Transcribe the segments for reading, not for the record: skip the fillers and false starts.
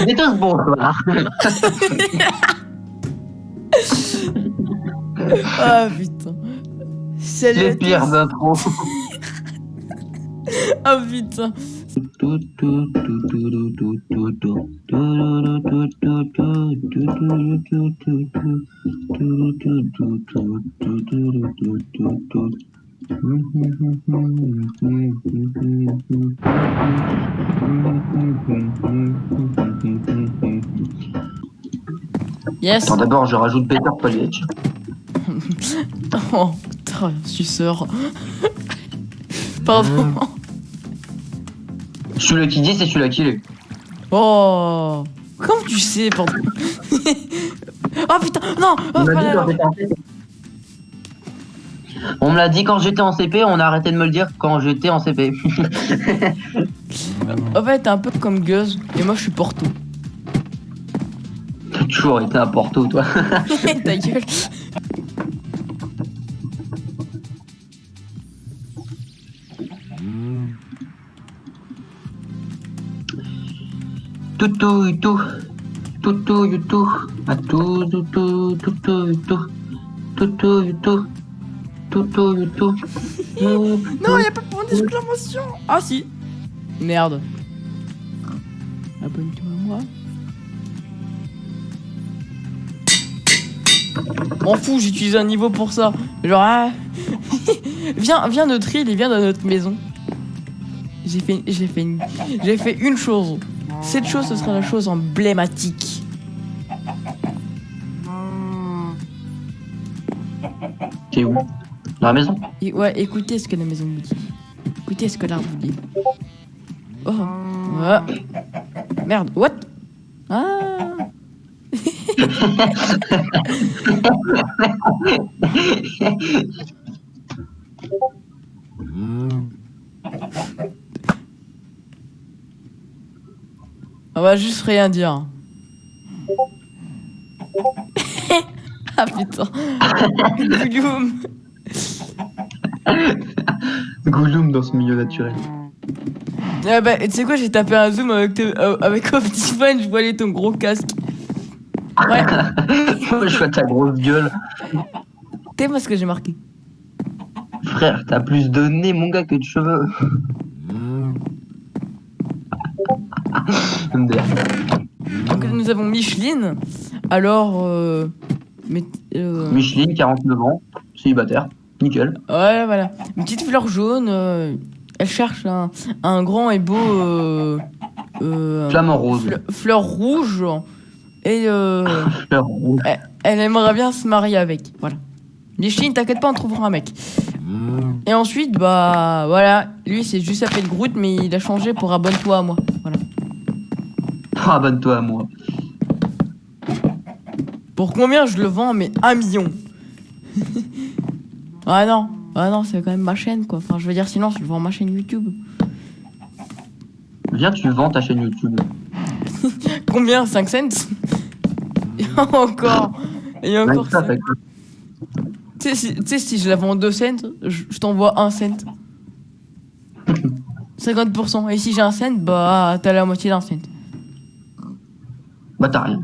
Et tous bonsoir. Ah putain. Salut Les à pires tous. d'intro. Ah putain. Yes. Attends, d'abord, je rajoute Peter Poliech. Oh putain, suceur. Pardon. Celui qui dit, c'est celui-là qui l'est. Oh. Comment tu sais, pardon. Oh putain, non. Oh, On me l'a dit voilà. quand j'étais en CP. On me l'a dit quand j'étais en CP, on a arrêté de me le dire quand j'étais en CP. En fait, t'es un peu comme Guz, et moi je suis Porto. T'as toujours été à Porto, toi. Ta gueule. Toutou, tout. Toutou, tout. À tout, toutou, toutou, tout. Toutou, tout. Toutou, tout. Non, y'a pas de point d'exclamation. Ah si. Merde. Abonne-toi à moi. M'en fous, j'utilise un niveau pour ça. Genre, ah. viens notre île et viens dans notre maison. J'ai fait une chose. Cette chose, ce sera la chose emblématique. T'es où? Dans la maison? Et ouais, écoutez ce que la maison vous dit. Écoutez ce que l'arbre vous dit. Oh. Ah. Merde, what? Ah. On va juste rien dire. Ah putain. Goulum. Gollum dans ce milieu naturel. Ah bah, tu sais quoi, j'ai tapé un zoom avec Optifine, je voyais ton gros casque. Ouais. Je vois ta grosse gueule. T'es moi ce que j'ai marqué. Frère, t'as plus de nez, mon gars, que de cheveux. Donc nous avons Micheline. Alors, Micheline, 49 ans, célibataire, nickel. ouais, voilà. Une petite fleur jaune. Elle cherche un grand et beau Flamant rose. fleur rouge. Et Fleur rouge. elle aimerait bien se marier avec. Voilà. Micheline, t'inquiète pas, on trouvera un mec. Et ensuite, bah voilà. Lui, c'est juste s'appelle Groot, mais il a changé pour abonne-toi à moi. Voilà. Abonne-toi à moi. Pour combien je le vends? Mais 1 million. Ah non, c'est quand même ma chaîne quoi. Enfin, je veux dire, sinon, je vends ma chaîne YouTube. Viens, tu vends ta chaîne YouTube. Combien? 5 cents? Et encore. Et encore ça, ça. Tu sais, si je la vends 2 cents, je t'envoie 1 cent. 50%. Et si j'ai 1 cent, bah t'as la moitié d'un cent. Bah, t'as rien.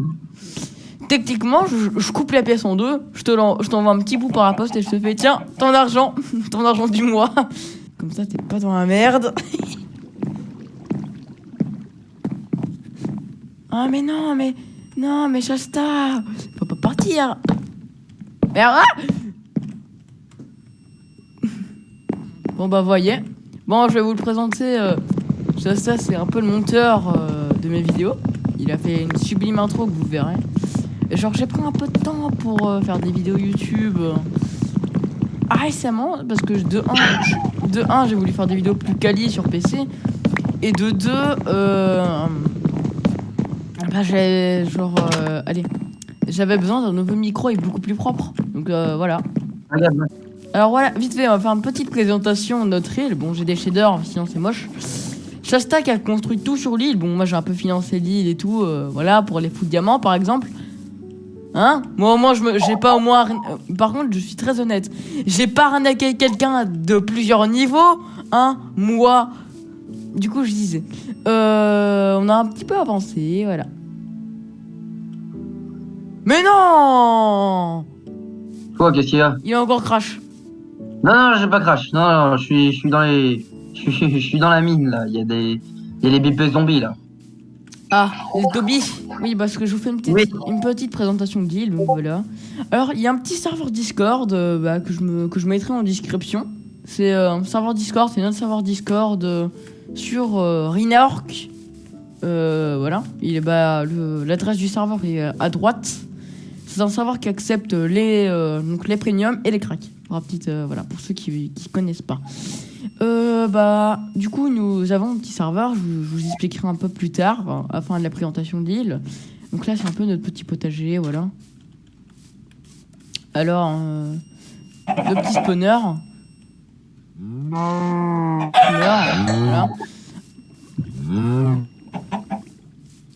Techniquement, je coupe la pièce en deux, je t'envoie un petit bout par la poste et je te fais tiens, ton argent du mois. Comme ça, t'es pas dans la merde. Ah mais non, mais Shasta, faut pas partir. Merde. Bon bah voyez. Bon, je vais vous le présenter. Shasta, c'est un peu le monteur de mes vidéos. Il a fait une sublime intro que vous verrez. Genre j'ai pris un peu de temps pour faire des vidéos YouTube récemment parce que de 1 j'ai voulu faire des vidéos plus quali sur PC et de 2 bah j'avais besoin d'un nouveau micro et beaucoup plus propre donc voilà. Regarde. Alors voilà, vite fait on va faire une petite présentation de notre île. Bon, j'ai des shaders sinon c'est moche. Shasta qui a construit tout sur l'île. Bon, moi j'ai un peu financé l'île et tout voilà, pour les fous de diamants par exemple. Hein? Moi au moins j'ai pas au moins par contre je suis très honnête. J'ai pas arnaqué quelqu'un de plusieurs niveaux. Hein? Moi du coup, je disais, on a un petit peu avancé, voilà. Mais non! Quoi, qu'est-ce qu'il y a? Il a encore crash. Non, non, j'ai pas crash. Non, non, je suis dans les. Je suis dans la mine là. Il y a les bébés zombies là. Ah, les Toby. Oui, parce que je vous fais Oui. une petite présentation de l'île, donc voilà. Alors, il y a un petit serveur Discord que je mettrai en description. C'est un serveur Discord, c'est notre serveur Discord sur Rinork. Voilà, l'adresse du serveur est à droite. C'est un serveur qui accepte donc les premiums et les cracks. Voilà, pour ceux qui connaissent pas. Du coup, nous avons un petit serveur, je vous expliquerai un peu plus tard, à la fin de la présentation de l'île. Donc là, c'est un peu notre petit potager, voilà. Alors, le petit spawner. Voilà.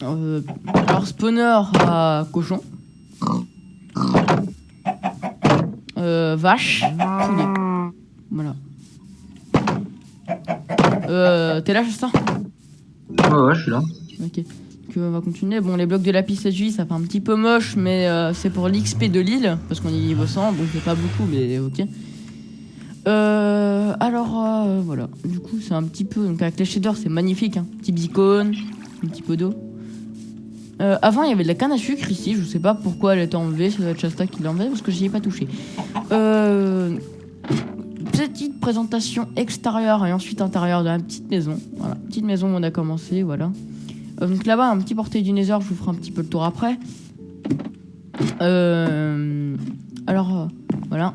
Alors, spawner à cochon. Vache, poulet. Voilà. T'es là, Justin? Ouais, je suis là. Ok. On va continuer. Bon, les blocs de lapis lazuli, ça fait un petit peu moche, mais c'est pour l'XP de l'île, parce qu'on est niveau 100, donc c'est pas beaucoup, mais ok. Voilà. Du coup, c'est un petit peu. Donc, avec les shaders, c'est magnifique, hein. Petit beacon, un petit peu d'eau. Avant, il y avait de la canne à sucre ici. Je sais pas pourquoi elle était enlevée. Ça doit être Shasta qui l'a enlevée parce que j'y ai pas touché. Petite présentation extérieure et ensuite intérieure de la petite maison. Voilà, petite maison où on a commencé. Voilà. Donc là-bas, un petit portail du Nether. Je vous ferai un petit peu le tour après. Voilà.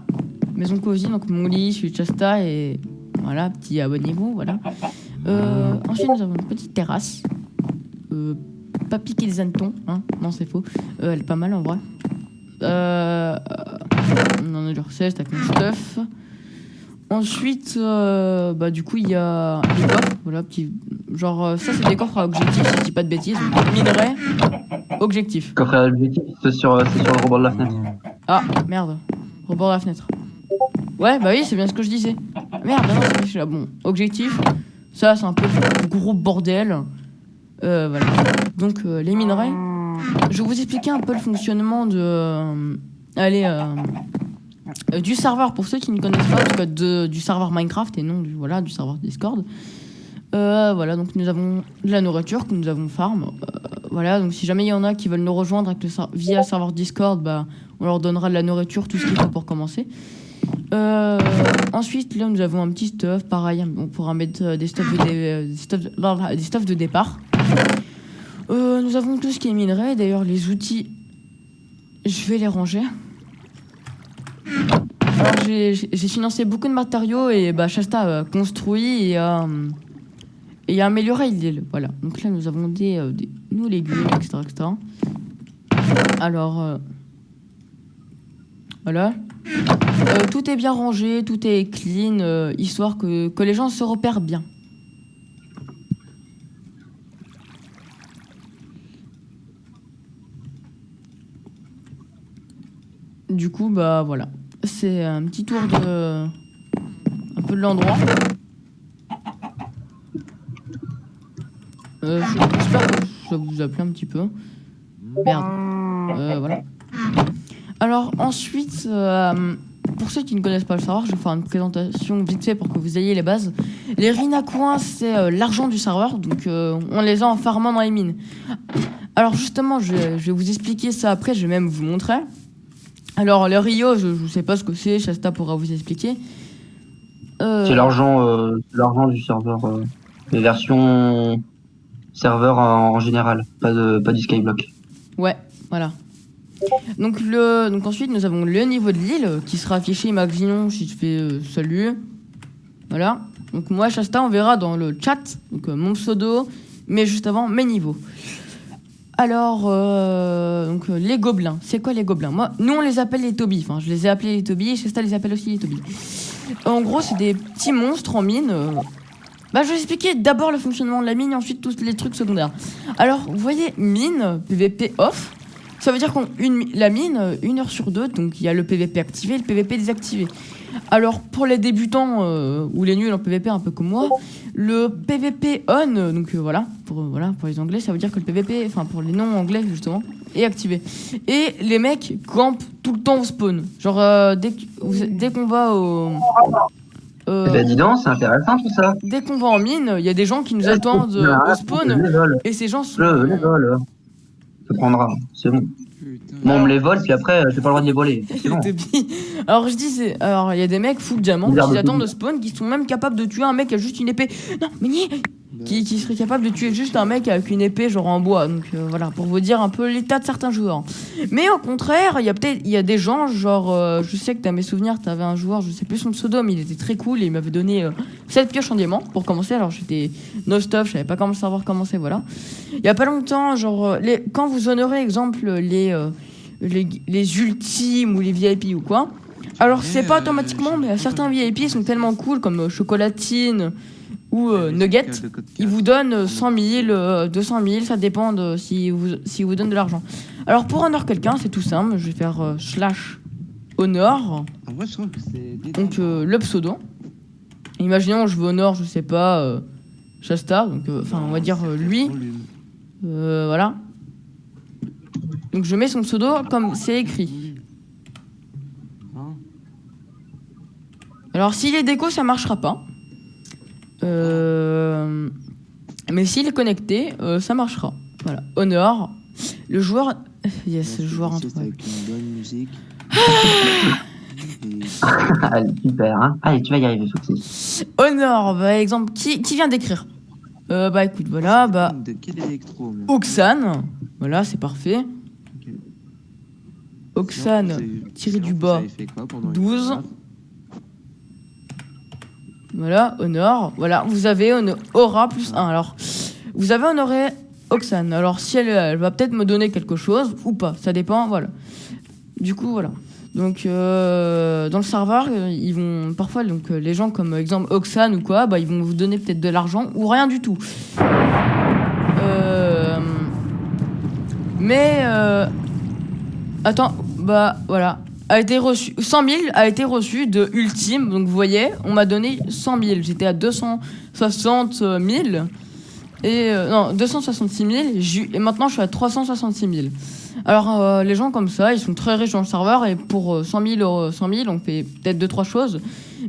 Maison cosy. Donc mon lit, celui de Shasta et voilà, petit abonnez-vous. Voilà. Ensuite, nous avons une petite terrasse. Pas piquer les hannetons, hein. Non, c'est faux. Elle est pas mal en vrai. On en a du recette avec mon stuff. Ensuite, du coup, il y a des coffres. Voilà, petit. Genre, ça, c'est des coffres à objectif, si je dis pas de bêtises. Minerai, objectif. Coffre à objectif, c'est sur le rebord de la fenêtre. Ah, merde. Rebord de la fenêtre. Ouais, bah oui, c'est bien ce que je disais. Merde, non, je suis là. Bon, objectif. Ça, c'est un peu le gros bordel. Voilà. Donc les minerais. Je vais vous expliquer un peu le fonctionnement du serveur pour ceux qui ne connaissent pas, en tout cas du serveur Minecraft et non du serveur Discord. Voilà, donc nous avons de la nourriture que nous avons farm. Voilà, donc si jamais il y en a qui veulent nous rejoindre avec via le serveur Discord, on leur donnera de la nourriture, tout ce qu'il faut pour commencer. Ensuite, là, nous avons un petit stuff, pareil, on pourra mettre des stuffs de départ. Nous avons tout ce qui est minerai, d'ailleurs les outils, je vais les ranger. Alors j'ai financé beaucoup de matériaux et Shasta a construit et a amélioré l'île. Voilà, donc là nous avons des légumes, etc. Alors, voilà. Tout est bien rangé, tout est clean, histoire que les gens se repèrent bien. Du coup, voilà. C'est un petit tour un peu de l'endroit. J'espère que ça vous a plu un petit peu. Merde. Voilà. Alors ensuite, pour ceux qui ne connaissent pas le serveur, je vais faire une présentation vite fait pour que vous ayez les bases. Les Rinacoins, c'est l'argent du serveur, donc on les a en farmant dans les mines. Alors justement, je vais vous expliquer ça après, je vais même vous montrer. Alors le Rio, je ne sais pas ce que c'est, Shasta pourra vous expliquer. C'est l'argent du serveur, les versions serveur en général, pas du Skyblock. Ouais, voilà. Donc ensuite nous avons le niveau de l'île qui sera affiché, imaginons si je fais salut. Voilà. Donc moi Shasta on verra dans le chat, donc mon pseudo, mais juste avant mes niveaux. Alors donc les gobelins, c'est quoi les gobelins? Nous on les appelle les Toby, enfin je les ai appelés les Toby et Shasta les appelle aussi les Toby. En gros c'est des petits monstres en mine. Je vais expliquer d'abord le fonctionnement de la mine et ensuite tous les trucs secondaires. Alors vous voyez mine, PVP off. Ça veut dire qu'on la mine, 1 heure sur 2, donc il y a le PVP activé et le PVP désactivé. Alors pour les débutants ou les nuls en PVP un peu comme moi, le PVP on, donc voilà, pour les anglais, ça veut dire que le PVP, enfin pour les non anglais justement, est activé. Et les mecs campent tout le temps au spawn. Genre dès qu'on va au... Eh ben dis donc, c'est intéressant tout ça. dès qu'on va en mine, il y a des gens qui nous attendent au spawn et ces gens sont... Je les vole. Ça prendra, c'est bon. Putain. Bon, on me les vole, puis après, j'ai pas le droit de les voler. C'est bon. Alors je dis, alors il y a des mecs full diamant Bizarre qui de attendent tout. au spawn, qui sont même capables de tuer un mec qui a juste une épée. Non, mais qui serait capable de tuer juste un mec avec une épée genre en bois. Donc voilà, pour vous dire un peu l'état de certains joueurs. Mais au contraire, il y a des gens, genre, je sais que t'as mes souvenirs, t'avais un joueur, je sais plus son pseudo, mais il était très cool et il m'avait donné 7 pioches en diamant pour commencer. Alors j'étais no stuff, je savais pas comment savoir commencer, voilà. Il y a pas longtemps, genre, quand vous honorez, exemple, les ultimes ou les VIP ou quoi, alors c'est pas automatiquement, mais certains VIP sont tellement cool comme Chocolatine ou Nugget, ils vous donnent 100 000, 200 000, ça dépend de si vous donnent de l'argent. Alors pour honor quelqu'un, c'est tout simple, je vais faire / honor, En vrai, je trouve que c'est. donc le pseudo. Imaginons je veux honor, je sais pas, Shasta, donc enfin on va dire lui, voilà. Donc je mets son pseudo comme c'est écrit. Hein? Alors s'il est déco, ça marchera pas. Mais s'il est connecté, ça marchera. Voilà. Honor. Le joueur. Yes, le joueur C'est introuvable. avec une bonne musique. Et- Allez, super, hein. Allez, tu vas y arriver, Foxy. Honor, par exemple, qui vient d'écrire bah écoute, voilà, bah. De quel électro mais- Oxane. Voilà, c'est parfait. Ok. Oxane, Sinon, tiré sinon, du vous bas. avez fait quoi pendant les 12. combats? Voilà, honor. Voilà, vous avez aura plus 1. Alors, vous avez honoré Oxane. Alors, si elle va peut-être me donner quelque chose ou pas, ça dépend, voilà. Du coup, voilà. Donc, dans le serveur, ils vont parfois, donc les gens comme exemple Oxane ou quoi, bah, ils vont vous donner peut-être de l'argent ou rien du tout. Mais, attends, bah voilà. A été reçu, 100 000 a été reçu de Ultime, donc vous voyez, on m'a donné 100 000. J'étais à 260 000. Et non, 266 000, et maintenant je suis à 366 000. Alors les gens comme ça, ils sont très riches dans le serveur, et pour 100 000, on fait peut-être 2-3 choses.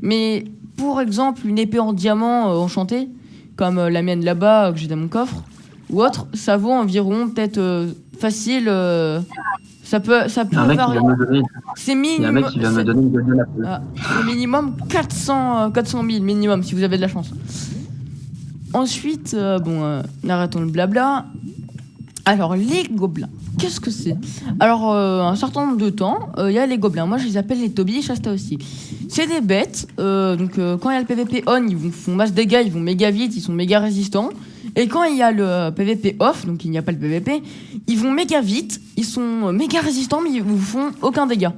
Mais pour exemple, une épée en diamant enchantée, comme la mienne là-bas, que j'ai dans mon coffre, ou autre, ça vaut environ peut-être facile... ça peut Il y a un mec qui varier. vient me donner. C'est Il y a un mec qui vient me donner une golden apple. c'est minimum 400 000 minimum si vous avez de la chance. Ensuite, arrêtons le blabla. Alors, les gobelins, qu'est-ce que c'est? Alors, un certain nombre de temps, il y a les gobelins. Moi, je les appelle les Toby et Shasta aussi. C'est des bêtes. Donc, quand il y a le PVP on, ils font masse dégâts, ils vont méga vite, ils sont méga résistants. Et quand il y a le PVP off, donc il n'y a pas le PVP, ils vont méga vite, ils sont méga résistants, mais ils vous font aucun dégât.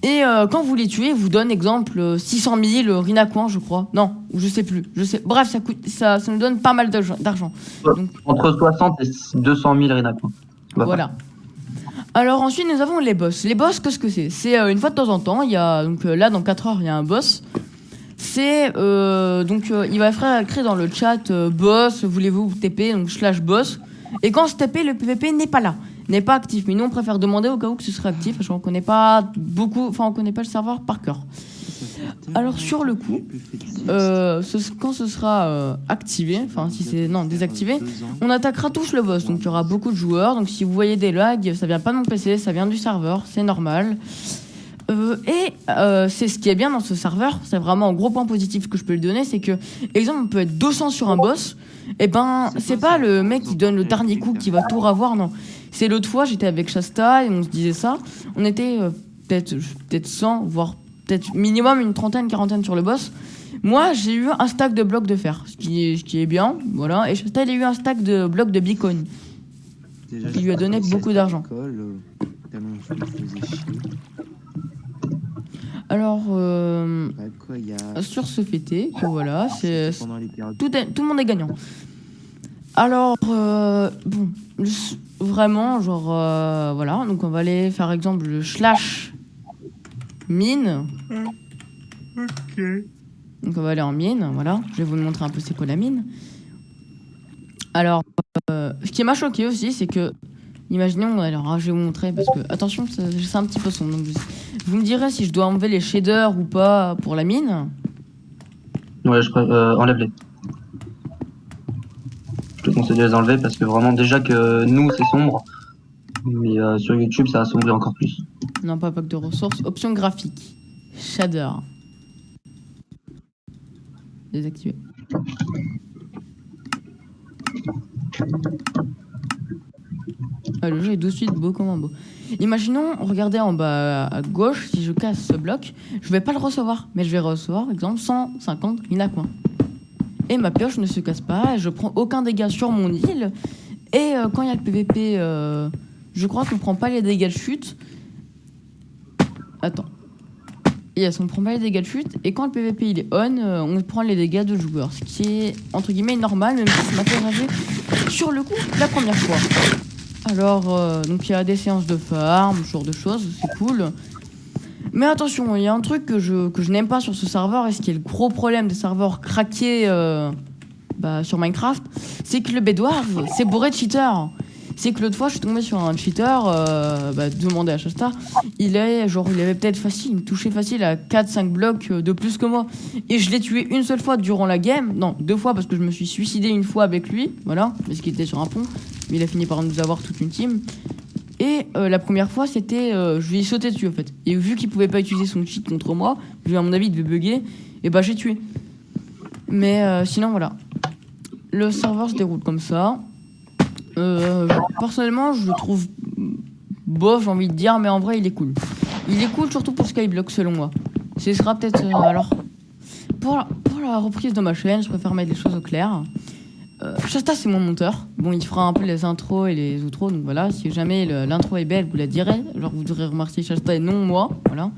Et quand vous les tuez, ils vous donnent exemple 600 000 Rinacoin, je crois. Non, je sais plus. Bref, ça nous donne pas mal d'argent. Donc, Entre 60 et 200 000 Rinacoin. voilà. Alors ensuite, nous avons les boss. Les boss, qu'est-ce que c'est? C'est une fois de temps en temps, il y a donc là dans 4 heures, il y a un boss. C'est il va faire écrire dans le chat boss, voulez-vous TP, donc /boss. Et quand ce TP, le PVP n'est pas là, n'est pas actif. Mais nous, on préfère demander au cas où que ce serait actif, parce qu'on connaît pas beaucoup, enfin on connaît pas le serveur par cœur. Alors sur le coup, quand ce sera activé, enfin si c'est désactivé, on attaquera tous le boss. Donc il y aura beaucoup de joueurs. Donc si vous voyez des lags, ça vient pas de mon PC, ça vient du serveur, c'est normal. C'est ce qui est bien dans ce serveur, c'est vraiment un gros point positif que je peux lui donner, c'est que, exemple, on peut être 200 sur un boss, et ben, c'est pas le mec qui donne le dernier coup qui va tout avoir, non. C'est l'autre fois, j'étais avec Shasta et on se disait ça, on était peut-être 100, voire peut-être minimum une trentaine, quarantaine sur le boss. Moi, j'ai eu un stack de blocs de fer, ce qui est bien, voilà, et Shasta, il a eu un stack de blocs de bitcoin. Il lui a donné beaucoup d'argent. Alors, sur ce fêté, que voilà, tout le monde est gagnant. Alors, vraiment, genre, voilà, donc on va aller faire exemple le /mine. Ok. Donc on va aller en mine, voilà. Je vais vous montrer un peu c'est quoi la mine. Alors, ce qui m'a choqué aussi, c'est que, imaginons, alors je vais vous montrer parce que, attention, c'est un petit peu sombre. Donc, vous me direz si je dois enlever les shaders ou pas pour la mine. Ouais, enlève-les. Je te conseille de les enlever parce que vraiment, déjà que nous, c'est sombre. Mais sur YouTube, ça a sombré encore plus. Non, pas pack de ressources. Option graphique. Shader. Désactiver. Ah, le jeu est de suite beau comme un beau. Imaginons, regardez en bas à gauche, si je casse ce bloc, je vais pas le recevoir. Mais je vais recevoir, par exemple, 150 minacoins. Et ma pioche ne se casse pas, je prends aucun dégât sur mon île. Et quand il y a le PVP, je crois qu'on prend pas les dégâts de chute. Attends. Yes, on prend pas les dégâts de chute. Et quand le PVP il est on, on prend les dégâts de joueur. Ce qui est entre guillemets normal, même si ça m'a fait rager sur le coup la première fois. Alors, donc il y a des séances de farm, ce genre de choses, c'est cool. Mais attention, il y a un truc que je n'aime pas sur ce serveur, et ce qui est le gros problème des serveurs craqués sur Minecraft, c'est que le Bedwars, c'est bourré de cheaters. C'est que l'autre fois, je suis tombé sur un cheater, demandé à Shasta, il avait peut-être facile, il me touchait facile à 4-5 blocs de plus que moi. Et je l'ai tué une seule fois durant la game, non, 2 fois parce que je me suis suicidé une fois avec lui, voilà, parce qu'il était sur un pont, mais il a fini par nous avoir toute une team. Et la première fois, c'était, je lui ai sauté dessus en fait. Et vu qu'il pouvait pas utiliser son cheat contre moi, vu à mon avis il devait bugger, et bah j'ai tué. Mais sinon voilà. Le serveur se déroule comme ça. Personnellement, je le trouve bof, j'ai envie de dire, mais en vrai, il est cool. Il est cool surtout pour Skyblock, selon moi. Ce sera peut-être... alors, pour la reprise de ma chaîne, je préfère mettre les choses au clair. Shasta, c'est mon monteur. Bon, il fera un peu les intros et les outros, donc voilà. Si jamais l'intro est belle, vous la direz. Genre, vous devrez remercier Shasta et non moi, voilà.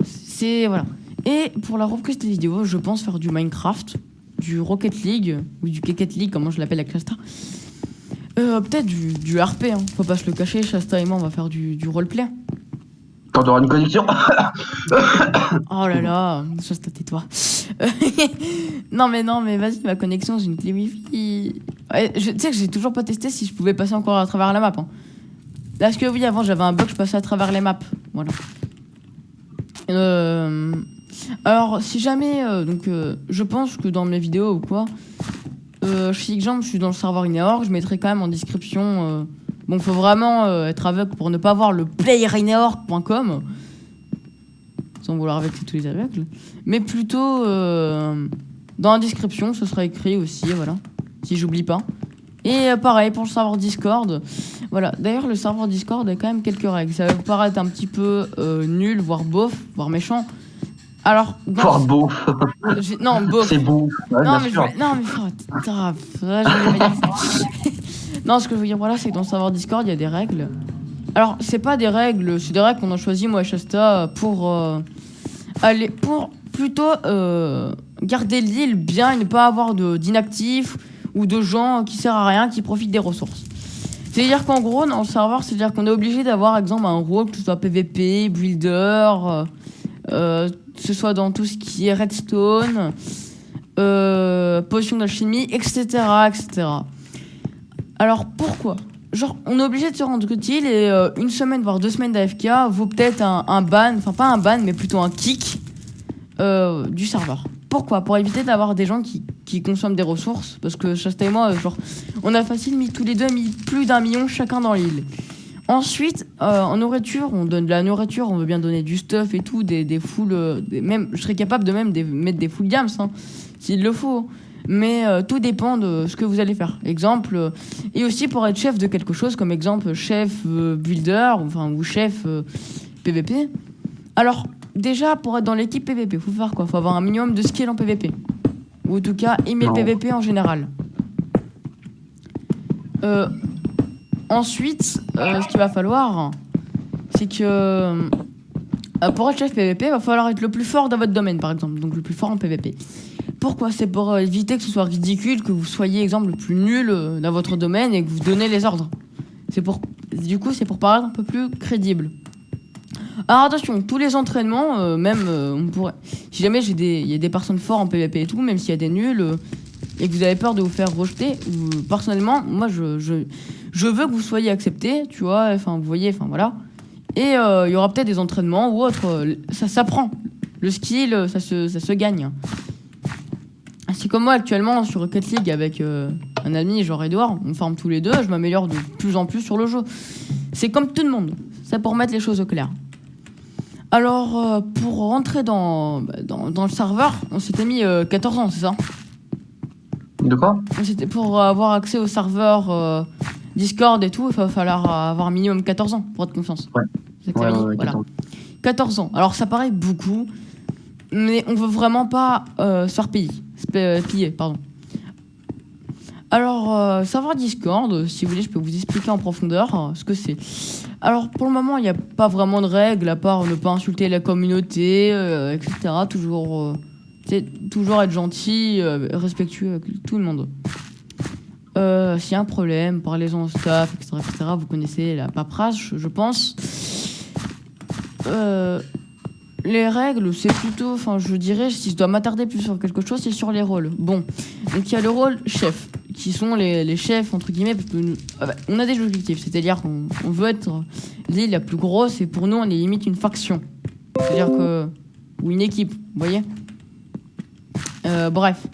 C'est... voilà. Et pour la reprise des vidéos, je pense faire du Minecraft, du Rocket League, ou du Keket League, comment je l'appelle avec Shasta. Peut-être du RP, hein. Faut pas se le cacher, Shasta et moi on va faire du roleplay. Quand t'auras une connexion. Oh là là, Shasta tais-toi. non mais vas-y, ma connexion, j'ai une clé wifi. Ouais, tu sais que j'ai toujours pas testé si je pouvais passer encore à travers la map. Hein. Parce que oui, avant j'avais un bug, je passais à travers les maps. Voilà. Alors si jamais, je pense que dans mes vidéos ou quoi... si exemple je suis dans le serveur Ineorg, je mettrai quand même en description. Bon, faut vraiment être aveugle pour ne pas voir le playerineorg.com, sans vouloir vexer tous les aveugles. Mais plutôt dans la description, ce sera écrit aussi, voilà, si j'oublie pas. Et pareil pour le serveur Discord. Voilà. D'ailleurs, le serveur Discord a quand même quelques règles. Ça va vous paraître un petit peu nul, voire bof, voire méchant. Alors, Fort beau. non, bof. C'est beau. Ouais, non, bien sûr. Non, ce que je veux dire, voilà, c'est que dans le serveur Discord, il y a des règles. Alors, c'est pas des règles, c'est des règles qu'on a choisies, moi et Shasta, pour plutôt garder l'île bien et ne pas avoir d'inactifs ou de gens qui servent à rien, qui profitent des ressources. C'est-à-dire qu'en gros, dans le serveur, c'est-à-dire qu'on est obligé d'avoir, exemple, un rôle, que ce soit PVP, builder, que ce soit dans tout ce qui est redstone, potion d'alchimie, etc., etc. Alors pourquoi? Genre, on est obligé de se rendre utile et une semaine, voire 2 semaines d'AFK vaut peut-être un ban, enfin pas un ban, mais plutôt un kick du serveur. Pourquoi? Pour éviter d'avoir des gens qui consomment des ressources, parce que Shasta et moi, genre, on a facile mis tous les deux plus d'1 million chacun dans l'île. Ensuite, en nourriture, on donne de la nourriture, on veut bien donner du stuff et tout, des full... même, je serais capable de même mettre des full diams, hein, s'il le faut. Mais tout dépend de ce que vous allez faire. Exemple, et aussi pour être chef de quelque chose, comme exemple chef builder, ou chef PVP. Alors, déjà, pour être dans l'équipe PVP, faut faire quoi? Faut avoir un minimum de skill en PVP. Ou en tout cas, aimer le PVP en général. Ensuite, ce qu'il va falloir, c'est que pour être chef PVP, il va falloir être le plus fort dans votre domaine, par exemple. Donc le plus fort en PVP. Pourquoi? C'est pour éviter que ce soit ridicule, que vous soyez, exemple, le plus nul dans votre domaine et que vous donnez les ordres. Du coup, c'est pour paraître un peu plus crédible. Alors attention, tous les entraînements, on pourrait... Si jamais il y a des personnes fortes en PvP et tout, même s'il y a des nuls, et que vous avez peur de vous faire rejeter, personnellement, moi je veux que vous soyez acceptés, tu vois, enfin vous voyez, enfin voilà. Et il y aura peut-être des entraînements ou autre, ça s'apprend. Le skill, ça se gagne. C'est comme moi actuellement sur Rocket League avec un ami, genre Edouard, on farm tous les deux, je m'améliore de plus en plus sur le jeu. C'est comme tout le monde, c'est pour mettre les choses au clair. Alors, pour rentrer dans le serveur, on s'était mis 14 ans, c'est ça? De quoi? C'était pour avoir accès au serveur Discord et tout, il va falloir avoir un minimum 14 ans pour être confiance. Ouais. C'est ça que t'avais dit, voilà. 14 ans. Alors ça paraît beaucoup, mais on veut vraiment pas se faire piller, pardon. Alors, serveur Discord, si vous voulez, je peux vous expliquer en profondeur ce que c'est. Alors, pour le moment, il n'y a pas vraiment de règles, à part ne pas insulter la communauté, etc. Toujours être gentil, respectueux avec tout le monde. S'il y a un problème, parlez-en au staff, etc. Vous connaissez la paperasse, je pense. Les règles, c'est plutôt, enfin, je dirais, si je dois m'attarder plus sur quelque chose, c'est sur les rôles. Bon, donc il y a le rôle chef, qui sont les chefs, entre guillemets, parce que on a des objectifs, c'est-à-dire qu'on veut être l'île la plus grosse, et pour nous, on est limite une faction. C'est-à-dire que... ou une équipe, vous voyez. Bref.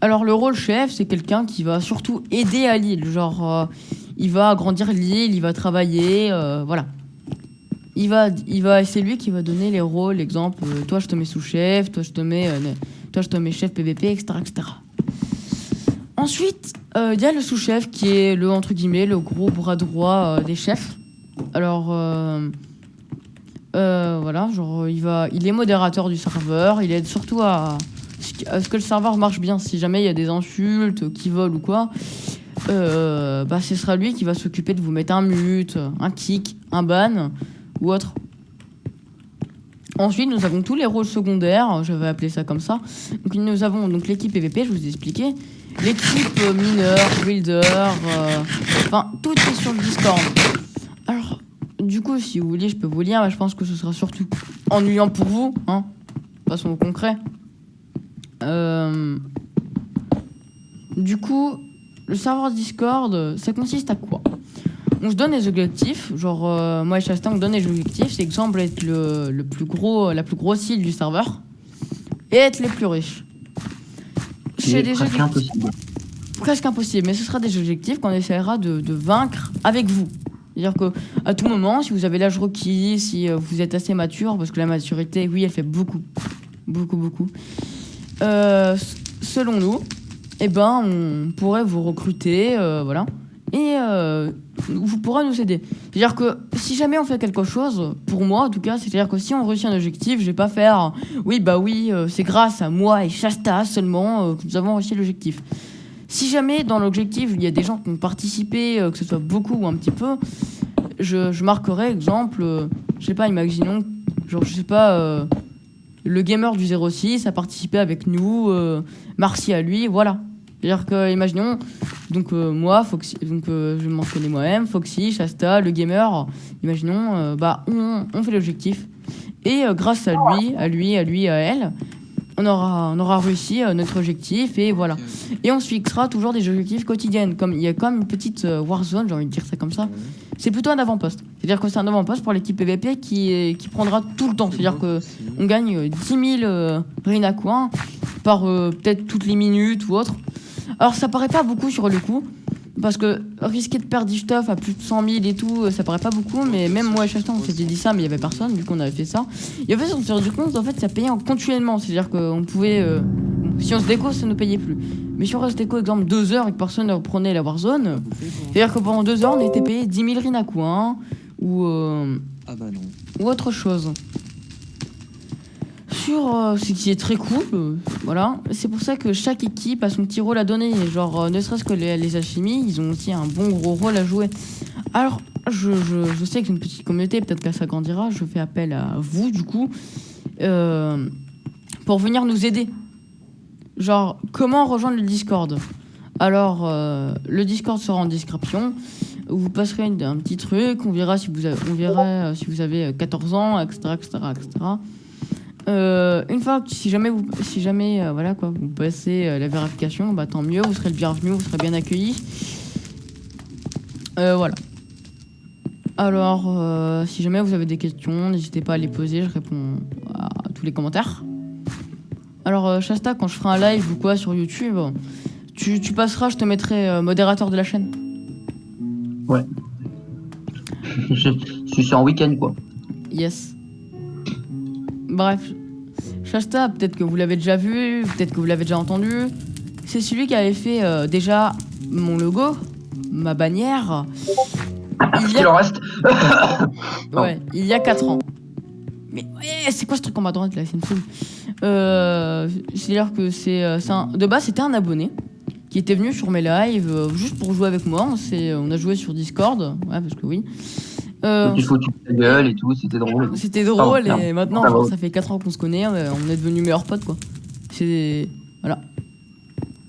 Alors, le rôle chef, c'est quelqu'un qui va surtout aider à l'île, genre, il va agrandir l'île, il va travailler, voilà. C'est lui qui va donner les rôles, exemple, toi je te mets sous-chef, toi je te mets chef PVP, etc. Ensuite, il y a le sous-chef qui est le, entre guillemets, le gros bras droit des chefs. Alors, voilà, genre, il est modérateur du serveur, il aide surtout à ce que le serveur marche bien. Si jamais il y a des insultes qui volent ou quoi, ce sera lui qui va s'occuper de vous mettre un mute, un kick, un ban ou autre. Ensuite, nous avons tous les rôles secondaires, je vais appeler ça comme ça. Donc, nous avons donc l'équipe PVP, je vous ai expliqué. L'équipe mineur, builder, enfin, tout est sur le Discord. Alors, du coup, si vous voulez, je peux vous lire, mais je pense que ce sera surtout ennuyant pour vous, hein. Passons au concret. Du coup, le serveur Discord, ça consiste à quoi? On se donne des objectifs, genre moi et Shasta on donne des objectifs, c'est exemple être la plus grosse île du serveur et être les plus riches. C'est presque impossible. Presque impossible, mais ce sera des objectifs qu'on essaiera de vaincre avec vous. C'est-à-dire que à tout moment, si vous avez l'âge requis, si vous êtes assez mature, parce que la maturité, oui, elle fait beaucoup. Selon nous, eh ben, on pourrait vous recruter, voilà. Et vous pourrez nous aider. C'est-à-dire que si jamais on fait quelque chose, pour moi en tout cas, c'est-à-dire que si on réussit un objectif, je vais pas faire oui, c'est grâce à moi et Shasta seulement que nous avons réussi l'objectif. Si jamais dans l'objectif il y a des gens qui ont participé, que ce soit beaucoup ou un petit peu, je marquerai exemple, je sais pas, imaginons, genre je sais pas, le gamer du 06 a participé avec nous, merci à lui, voilà. C'est-à-dire que, imaginons, donc moi, Foxy, donc je vais mentionner moi-même, Foxy, Shasta, le gamer, imaginons, on fait l'objectif. Et grâce à lui, à elle, on aura réussi notre objectif et voilà. Et on se fixera toujours des objectifs quotidiens. Comme il y a comme une petite Warzone, j'ai envie de dire ça comme ça. C'est plutôt un avant-poste. C'est-à-dire que c'est un avant-poste pour l'équipe PVP qui prendra tout le temps. C'est-à-dire que on gagne 10 000 Rinacoin par peut-être toutes les minutes ou autre. Alors ça paraît pas beaucoup sur le coup, parce que risquer de perdre du stuff à plus de 100 000 et tout, ça paraît pas beaucoup, mais même moi et Shasta on s'était dit ça, mais il y avait personne, du coup on avait fait ça. Et en fait on s'est rendu compte, en fait ça payait continuellement, c'est-à-dire qu'on pouvait, si on se déco ça ne payait plus. Mais si on reste déco exemple 2 heures et que personne ne reprenait la Warzone, c'est-à-dire que pendant 2 heures on était payé 10 000 Rinacoin, ou autre chose. Sur ce qui est très cool, voilà. C'est pour ça que chaque équipe a son petit rôle à donner. Genre, ne serait-ce que les alchimies, ils ont aussi un bon gros rôle à jouer. Alors, je sais que c'est une petite communauté, peut-être qu'elle s'agrandira. Je fais appel à vous, du coup, pour venir nous aider. Genre, comment rejoindre le Discord? Alors, le Discord sera en description. Vous passerez un petit truc, on verra si on verra si vous avez 14 ans, etc., etc., etc. Une fois que si jamais voilà quoi, vous passez la vérification, bah tant mieux, vous serez le bienvenu, vous serez bien accueilli. Voilà. Alors, si jamais vous avez des questions, n'hésitez pas à les poser, je réponds à tous les commentaires. Alors, Shasta, quand je ferai un live ou quoi sur YouTube, tu passeras, je te mettrai modérateur de la chaîne. Ouais. Je suis en week-end, quoi. Yes. Bref, Shasta, peut-être que vous l'avez déjà vu, peut-être que vous l'avez déjà entendu. C'est celui qui avait fait déjà mon logo, ma bannière. Il en reste. Ouais, il y a 4 ans. Mais ouais, c'est quoi ce truc en bas à droite là, c'est une foule. C'est-à-dire que de base c'était un abonné qui était venu sur mes lives juste pour jouer avec moi. On a joué sur Discord, ouais parce que oui. Il faut tu ta gueule et tout, c'était drôle. C'était drôle Pardon, et maintenant ça va. genre, ça fait 4 ans qu'on se connaît, on est devenus meilleurs potes quoi. C'est voilà.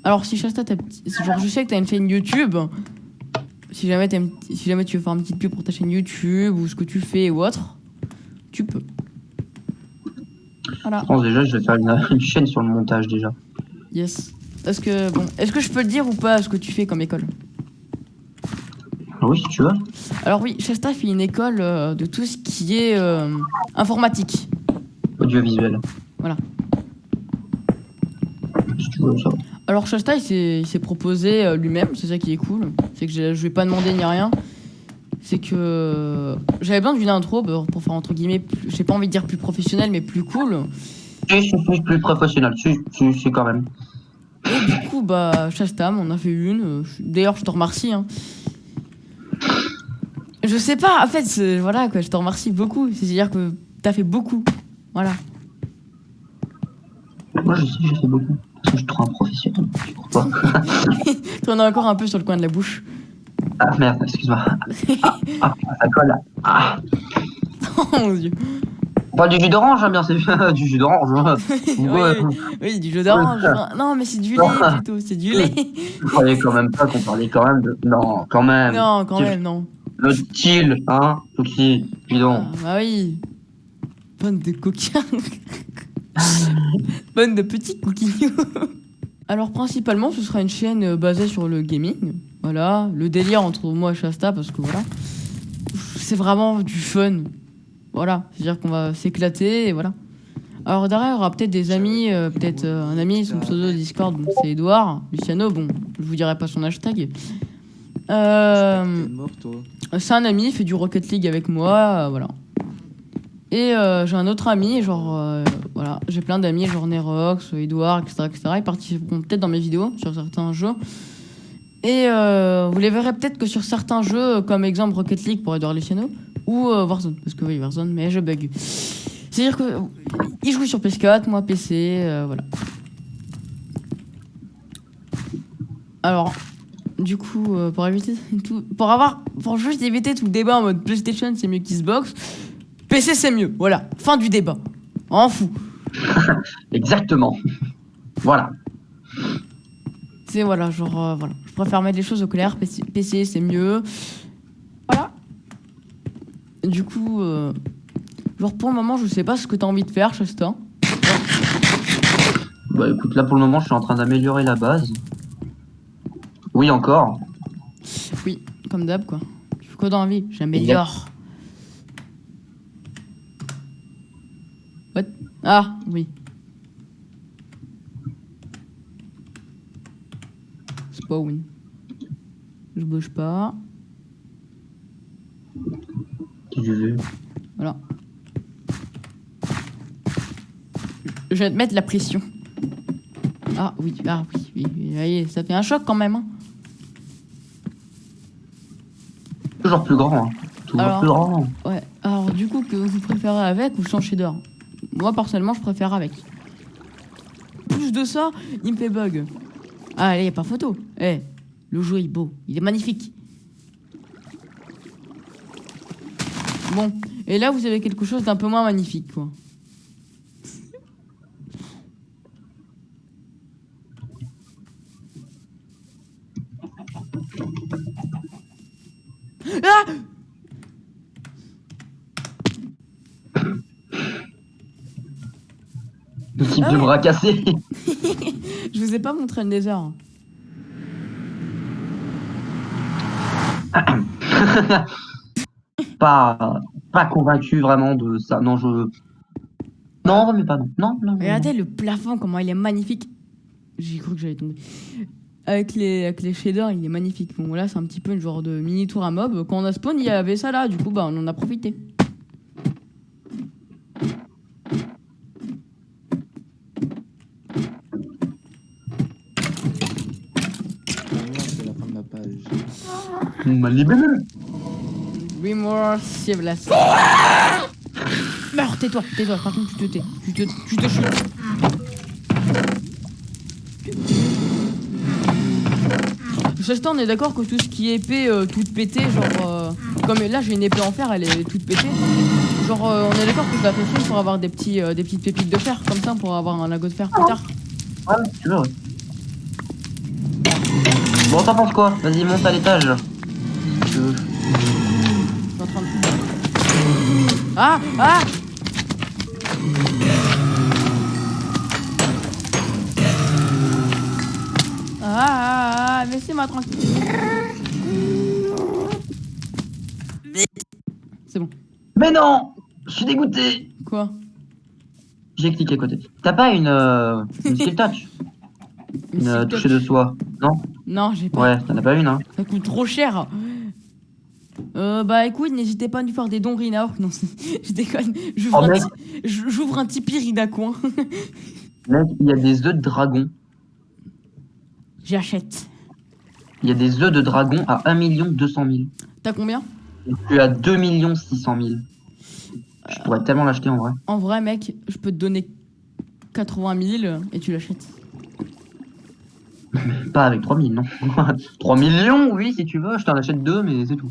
Alors si Shasta, genre je sais que t'as une chaîne YouTube. Si jamais tu veux faire une petite pub pour ta chaîne YouTube ou ce que tu fais ou autre, tu peux. Voilà. Je pense déjà, je vais faire une chaîne sur le montage déjà. Yes. Est-ce que je peux le dire ou pas ce que tu fais comme école? Oui, si tu veux. Alors oui, Shasta fait une école de tout ce qui est informatique. Audiovisuel. Voilà. Si tu veux, ça va. Alors Shasta, il s'est proposé lui-même, c'est ça qui est cool. C'est que je lui ai pas demandé ni rien. C'est que j'avais besoin d'une intro pour faire entre guillemets, j'ai pas envie de dire plus professionnel, mais plus cool. Je suis plus professionnel, c'est quand même. Et du coup, bah, Shasta m'en a fait une. D'ailleurs, je te remercie. Hein. Je sais pas, en fait, voilà quoi, je te remercie beaucoup. C'est-à-dire que t'as fait beaucoup. Voilà. Moi, je sais que j'ai fait beaucoup. Parce que je suis trop un professionnel. Tu crois pas? T'en as encore un peu sur le coin de la bouche. Ah merde, excuse-moi. Ça colle là. Ah. Oh mon dieu. Pas du jus d'orange, hein, bien, c'est bien du jus d'orange. Oui, du jus d'orange. Non, mais c'est du lait plutôt, c'est du lait. Je croyais quand même pas qu'on parlait quand même de. Non, quand même. Non, quand même, non. Le style, hein, petit, dis donc. Ah, bah oui. Bonne de coquins. Bonne de petits coquillots. Alors, principalement, ce sera une chaîne basée sur le gaming. Voilà, le délire entre moi et Shasta, parce que voilà. C'est vraiment du fun. Voilà, c'est-à-dire qu'on va s'éclater et voilà. Alors derrière, il y aura peut-être des amis, peut-être un ami, son pseudo Discord, bon, c'est Edouard, Luciano, bon, je vous dirai pas son hashtag. T'es mort, toi. C'est un ami, il fait du Rocket League avec moi, voilà. Et j'ai un autre ami, genre, voilà, j'ai plein d'amis, genre Nerox, Edouard, etc., etc. Ils participeront peut-être dans mes vidéos sur certains jeux. Et vous les verrez peut-être que sur certains jeux, comme exemple Rocket League pour Edouard Luciano, ou Warzone, parce que oui, Warzone, mais je bug. C'est-à-dire que il joue sur PS4, moi PC, voilà. Alors, du coup, pour éviter tout, pour juste éviter tout le débat en mode PlayStation c'est mieux qu'Xbox, PC c'est mieux, voilà. Fin du débat. On fout. Exactement. Voilà. C'est voilà, genre voilà. Je préfère mettre les choses au clair. PC c'est mieux. Voilà. Du coup, genre pour le moment, je sais pas ce que t'as envie de faire, Shasta. Bah écoute, là pour le moment, je suis en train d'améliorer la base. Oui, encore. Oui, comme d'hab quoi. Tu fais quoi dans la vie? J'améliore. What? Ah, oui. Spawn. Je bouge pas. Si tu veux. Voilà. Je vais te mettre la pression. Ah oui, oui, ça fait un choc quand même. Hein. Toujours plus grand. Hein. Toujours plus grand. Ouais. Alors du coup, que vous préférez avec ou sans shader? Moi personnellement, je préfère avec. Plus de ça, il me fait bug. Ah, là, y a pas photo. Eh, le jeu est beau, il est magnifique. Bon, et là vous avez quelque chose d'un peu moins magnifique, quoi. Ah, Le type Ah de ouais. bras cassé. je vous ai pas montré le nether. pas, pas convaincu vraiment de ça. Non, Voilà. non, mais pas non. Non, non, non, Regardez non. le plafond, comment il est magnifique. J'ai cru que j'allais tomber. Avec les shaders, il est magnifique. Bon, là, c'est un petit peu une genre de mini tour à mob. Quand on a spawn, il y avait ça là. Du coup, bah, on en a profité. C'est la fin de ma page. Libellule. Remorse, Civilization. Meurs, tais-toi, tais-toi. Par contre, tu te tais. Tu te chutes. Juste, on est d'accord que tout ce qui est épée toute pétée, genre. Comme là, j'ai une épée en fer, elle est toute pétée. Genre, on est d'accord que je la fais fondre pour avoir des petites pépites de fer, comme ça, pour avoir un lago de fer plus tard. Ouais, si tu veux, ouais. Bon, t'en penses quoi? Vas-y, monte à l'étage. Je suis en train de. Ah! Ah! Ah! Laissez-moi tranquille. C'est bon. Mais non! Je suis dégoûté! Quoi? J'ai cliqué à côté. T'as pas une skill touch? Une Une silk toucher touch. de soie? Non? Non, j'ai pas. Ouais, t'en as pas une, hein? Ça coûte trop cher. Bah écoute, n'hésitez pas à nous faire des dons Rina. Non, je déconne. J'ouvre Oh, un, mec. j'ouvre un Tipeee Rina coin. Mec, il y a des œufs de dragon. J'achète. Il y a des œufs de dragon à 1 200 000. T'as combien? Et tu as 2 600 000. Je pourrais tellement l'acheter en vrai. En vrai, mec, je peux te donner 80 000 et tu l'achètes. Pas avec 3 000, non. 3 millions, oui, si tu veux. Je t'en achète 2, mais c'est tout.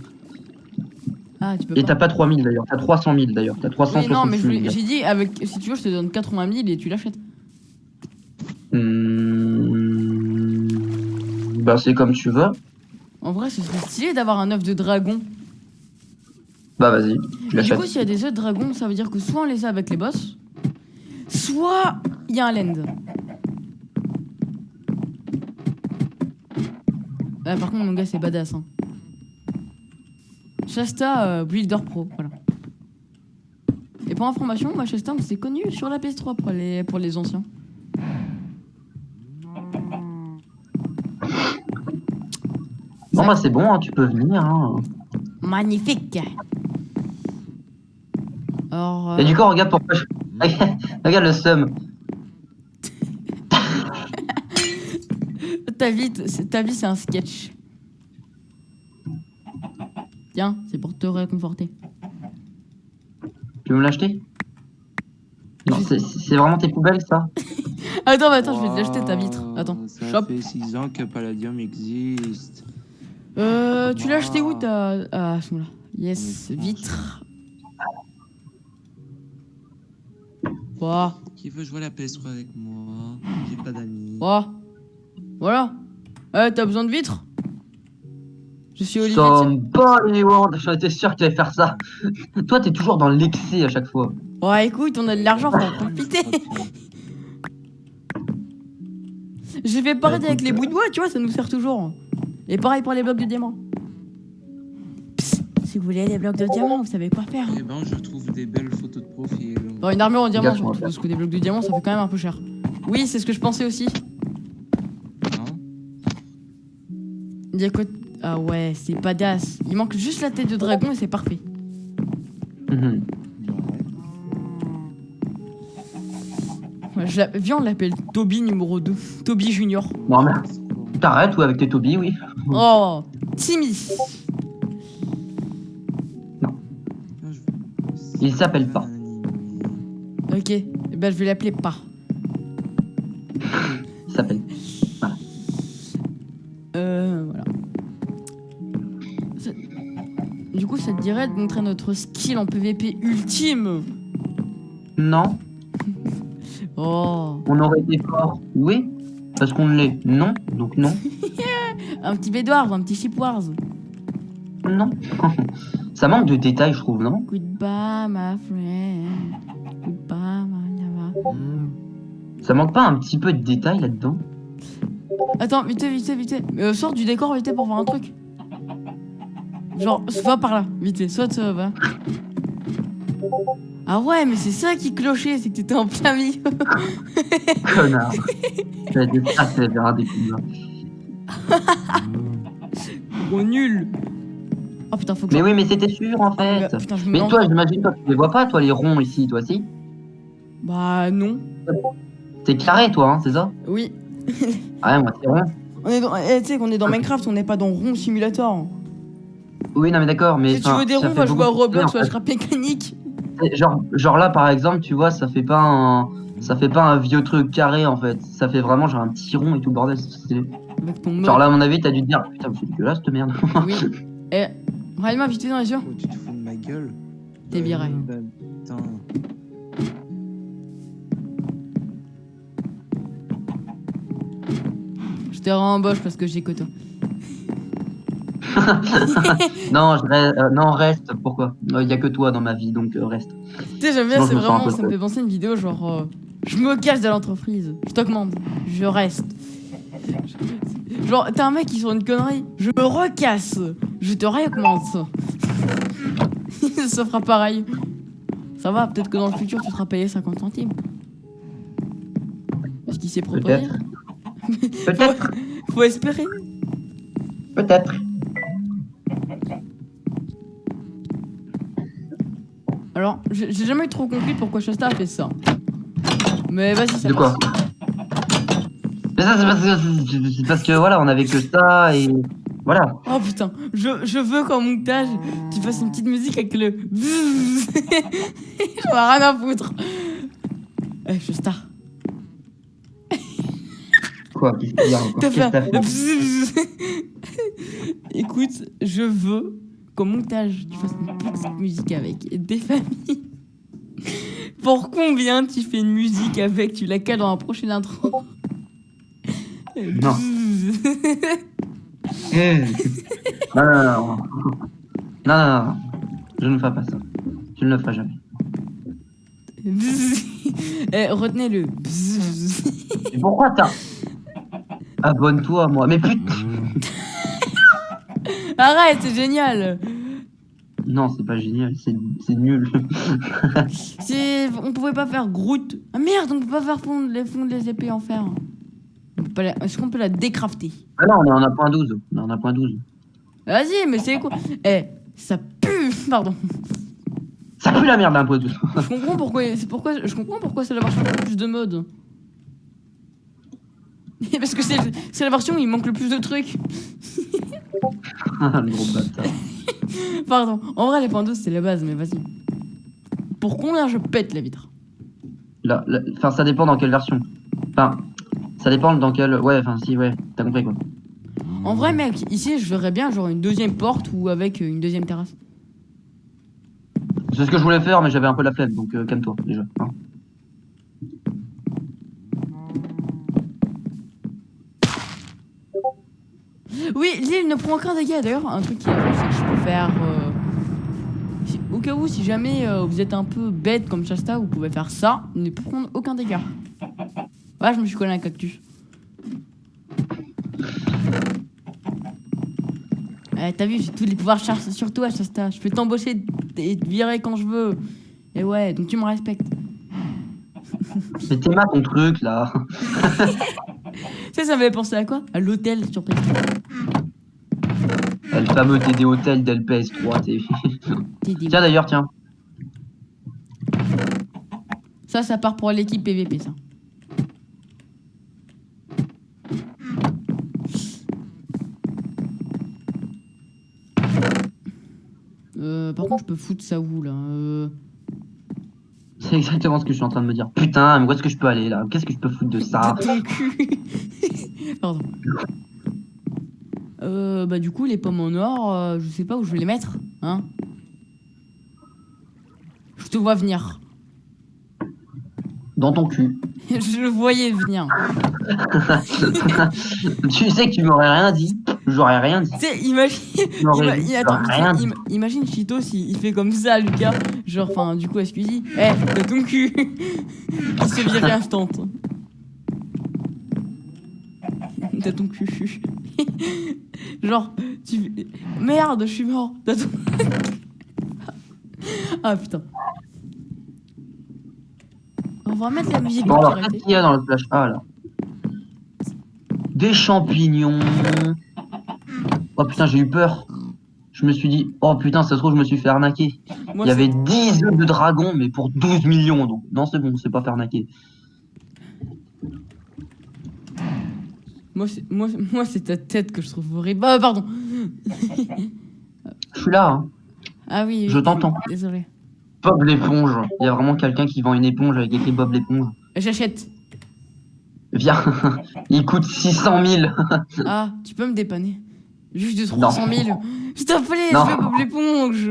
Ah, tu peux Et pas. t'as pas 3 000 d'ailleurs. T'as 300 000 d'ailleurs. T'as Oui, non, mais 366 000. j'ai dit, avec, si tu veux, je te donne 80 000 et tu l'achètes. Bah, c'est comme tu veux. En vrai, ce serait stylé d'avoir un œuf de dragon. Bah, vas-y, tu Et du l'achètes. coup, s'il y a des œufs de dragon, ça veut dire que soit on les a avec les boss, soit il y a un land. Ah, par contre, mon gars, c'est badass. Hein. Shasta Builder Pro, voilà. Et pour information, moi, Shasta, c'est connu sur la PS3 pour les anciens. Bon, bah, c'est bon, hein, tu peux venir. Hein. Magnifique. Alors, Et du coup, regarde pourquoi je... Regarde le seum. ta vie, c'est un sketch. Tiens, c'est pour te réconforter. Tu veux me l'acheter? Non, c'est vraiment tes poubelles, ça? Attends, je vais te l'acheter ta vitre. Attends, Ça shop. fait 6 ans que Palladium existe. Tu l'as acheté où ta... Ah, ce là. Yes, Mais vitre. Ouah, Qui veut jouer à la PS3 avec moi? J'ai pas d'amis. ouah. Voilà. T'as besoin de vitre? Je suis Olivier. Somebody want... J'en étais sûr que tu allais faire ça. Toi, t'es toujours dans l'excès à chaque fois. Ouais, écoute, on a de l'argent, faut en profiter. J'ai fait pareil Bah, avec écoute, les bouts de bois, tu vois, ça nous sert toujours. Et pareil pour les blocs de diamants. Psst, si vous voulez des blocs de diamants, vous savez quoi faire. Eh ben, je trouve des belles photos de profil. Bon, une armure en diamant, Gaffe, surtout, moi. parce que des blocs de diamants, ça fait quand même un peu cher. Oui, c'est ce que je pensais aussi. Hein? Il y a quoi... Ah ouais, c'est badass. Il manque juste la tête de dragon et c'est parfait. Mhm. Ouais, viens, on l'appelle Toby numéro 2. Toby Junior. Non, mais t'arrêtes ou avec tes Toby, oui. Oh, Timmy. Il s'appelle pas. Ok, eh ben, je vais l'appeler pas. Il s'appelle. Voilà. Du coup, ça te dirait de montrer notre skill en PVP ultime. Non, Oh, on aurait été fort. Oui, parce qu'on l'est. Non, donc non. un petit Bedwars, un petit Ship Wars. Non. Ça manque de détails, je trouve, non? Goodbye, my friend. Goodbye, my lover. Ça manque pas un petit peu de détails là-dedans? Attends, vite, vite, vite. Sors du décor, vite, pour voir un truc. Genre, va par là, vite, saute, va. Ah ouais, mais c'est ça qui clochait, c'est que t'étais en plein milieu. Connard. Ça a été ça, c'est faire un découvert. Gros nul. Oh putain, faut que Mais je... oui, mais c'était sûr en Ah, fait. putain, je me Mais lance. toi, j'imagine, toi, tu les vois pas, toi, les ronds ici, toi, si? Bah non. T'es carré, toi, hein, c'est ça? Oui. Ah ouais, moi, c'est rond. On est dans... tu sais qu'on est dans Minecraft, on n'est pas dans Rond Simulator. Oui, non, mais d'accord, mais. Si tu enfin, veux des ça ronds, fait va jouer à beaucoup de Roblox en ou à fait. Scrap Mécanique. Genre là, par exemple, tu vois, ça fait pas un vieux truc carré en fait. Ça fait vraiment genre un petit rond et tout le bordel. C'est stylé. Avec ton mode. Genre là, à mon avis, t'as dû te dire, putain, mais c'est dégueulasse cette merde. Oui. Eh, regarde-moi vite fait dans les yeux. Oh, tu te fous de ma gueule? T'es viré. Bah, putain. Je te rembauche parce que j'ai que toi. Non, non, reste. Pourquoi? Il y a que toi dans ma vie, donc reste. Tu sais, j'aime bien, Sinon, c'est je me sens un vraiment, peu ça me seul. fait penser à une vidéo genre je me cache de l'entreprise, je t'augmente, je reste. Genre, t'es un mec qui sur une connerie, je me recasse, je te réaugmente. Ça fera pareil. Ça va, peut-être que dans le futur tu seras payé 50 centimes. Est-ce qu'il s'est proposé? Peut-être. Peut-être. Faut espérer. Peut-être. Alors, j'ai jamais trop compris pourquoi Shasta a fait ça. Mais vas-y, ça De quoi? passe. Mais ça, c'est parce que voilà, on avait que ça et voilà. Oh putain, je veux qu'en montage, tu fasses une petite musique avec le... J'en ai rien à foutre. Eh, Shasta. Quoi? Qu'est-ce qu'il y a encore? T'as Qu'est-ce que t'as fait? fait... Écoute, je veux qu'au montage, tu fasses une petite musique avec des familles. Pour combien tu fais une musique avec? Tu la cales dans la prochaine intro. Non. Non, non, non, non. Non, non, non. Je ne ferai pas ça. Tu ne le feras jamais. Eh, retenez le... Mais pourquoi t'as... Abonne-toi, moi. Mais putain... Arrête, c'est génial. Non, c'est pas génial, c'est nul. On pouvait pas faire Groot. Ah merde, on peut pas faire fondre les épées en fer. Est-ce qu'on peut la décrafter? Ah non, on est en a point 12. On est en a point 12. Vas-y, mais c'est quoi? Eh, ça pue. Pardon. Ça pue la merde, un point 12. Je comprends pourquoi. Je comprends pourquoi c'est la version avec le plus de modes. Parce que c'est la version où il manque le plus de trucs. Le gros bâtard. Pardon. En vrai, les points 12 c'est la base, mais vas-y. Pour combien je pète la vitre? Là, enfin, ça dépend dans quelle version. Enfin, ça dépend dans quelle... Ouais, enfin, si, ouais. T'as compris, quoi. En vrai, mec, ici, je verrais bien genre une deuxième porte ou avec une deuxième terrasse. C'est ce que je voulais faire, mais j'avais un peu la flemme, donc calme-toi, déjà. Hein. Oui, l'île ne prend aucun dégât. D'ailleurs, un truc qui est cool, c'est que je peux faire... au cas où, si jamais vous êtes un peu bête comme Shasta, vous pouvez faire ça. Ne prendre aucun dégât. Ouais, je me suis collé un cactus. T'as vu, j'ai tous les pouvoirs sur toi, Shasta. Je peux t'embaucher et te virer quand je veux. Et ouais, donc tu me respectes. Mais t'es mal ton truc, là. Tu sais, ça m'avait pensé à quoi? À l'hôtel sur PlayStation. Le fameux TD Hotel d'LPS3. Tiens, d'ailleurs, tiens. Ça part pour l'équipe PVP, ça. Par contre, je peux foutre ça où, là C'est exactement ce que je suis en train de me dire. Putain, mais où est-ce que je peux aller, là? Qu'est-ce que je peux foutre de ça? Ton cul. Pardon. Bah du coup, les pommes en or, je sais pas où je vais les mettre, hein. Je te vois venir. Dans ton cul. Je le voyais venir. Tu sais que tu m'aurais rien dit. J'aurais rien dit. Tu sais, imagine. J'aurais dit, Attends, rien dit. imagine Cheetos, il fait comme ça, Lucas. Genre, enfin, du coup, à Squeezie. Eh, t'as ton cul. Il se fait virer instant. T'as ton cul. Genre, merde, je suis mort. T'as ton. Ah putain. On va remettre la musique. Bon, pour alors, arrêter. qu'est-ce qu'il y a dans le flash A, là? Des champignons. Oh putain, j'ai eu peur. Je me suis dit, oh putain, ça se trouve, je me suis fait arnaquer. Moi, Il y avait 10 œufs de dragon, mais pour 12 millions. Donc, non, c'est bon, c'est pas fait arnaquer. Moi, c'est ta tête que je trouve horrible. Ah, pardon. Je suis là, hein. Ah oui. Je t'entends. Désolé. Bob l'éponge. Il y a vraiment quelqu'un qui vend une éponge avec écrit Bob l'éponge. J'achète. Viens, il coûte 600 000. Ah, tu peux me dépanner? Juste de Non. 300 000. S'il te plaît, Non. je veux Bob l'éponge.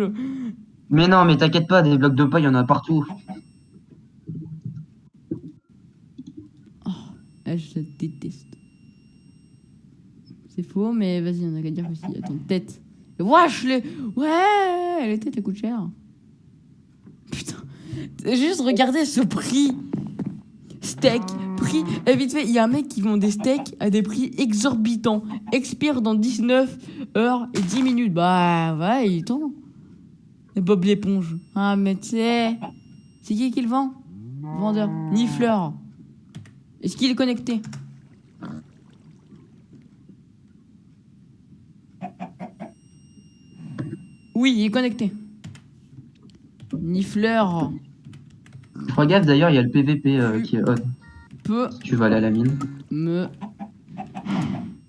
Mais non, mais t'inquiète pas, des blocs de paille, il y en a partout. Ah, je la déteste. C'est faux, mais vas-y, on a qu'à dire aussi. Attends, tête. Wesh, ouais, les têtes, elles coûtent cher. Putain. Juste regardez ce prix. Steak, prix. Et vite fait, il y a un mec qui vend des steaks à des prix exorbitants. Expire dans 19 heures et 10 minutes. Bah, ouais, il est temps. Et Bob l'éponge. Ah, mais tu sais. C'est qui le vend? Vendeur. Nifleur. Est-ce qu'il est connecté? Oui, il est connecté. Nifleur Regarde d'ailleurs, il y a le PVP qui est on. peut Si tu vas aller à la mine. me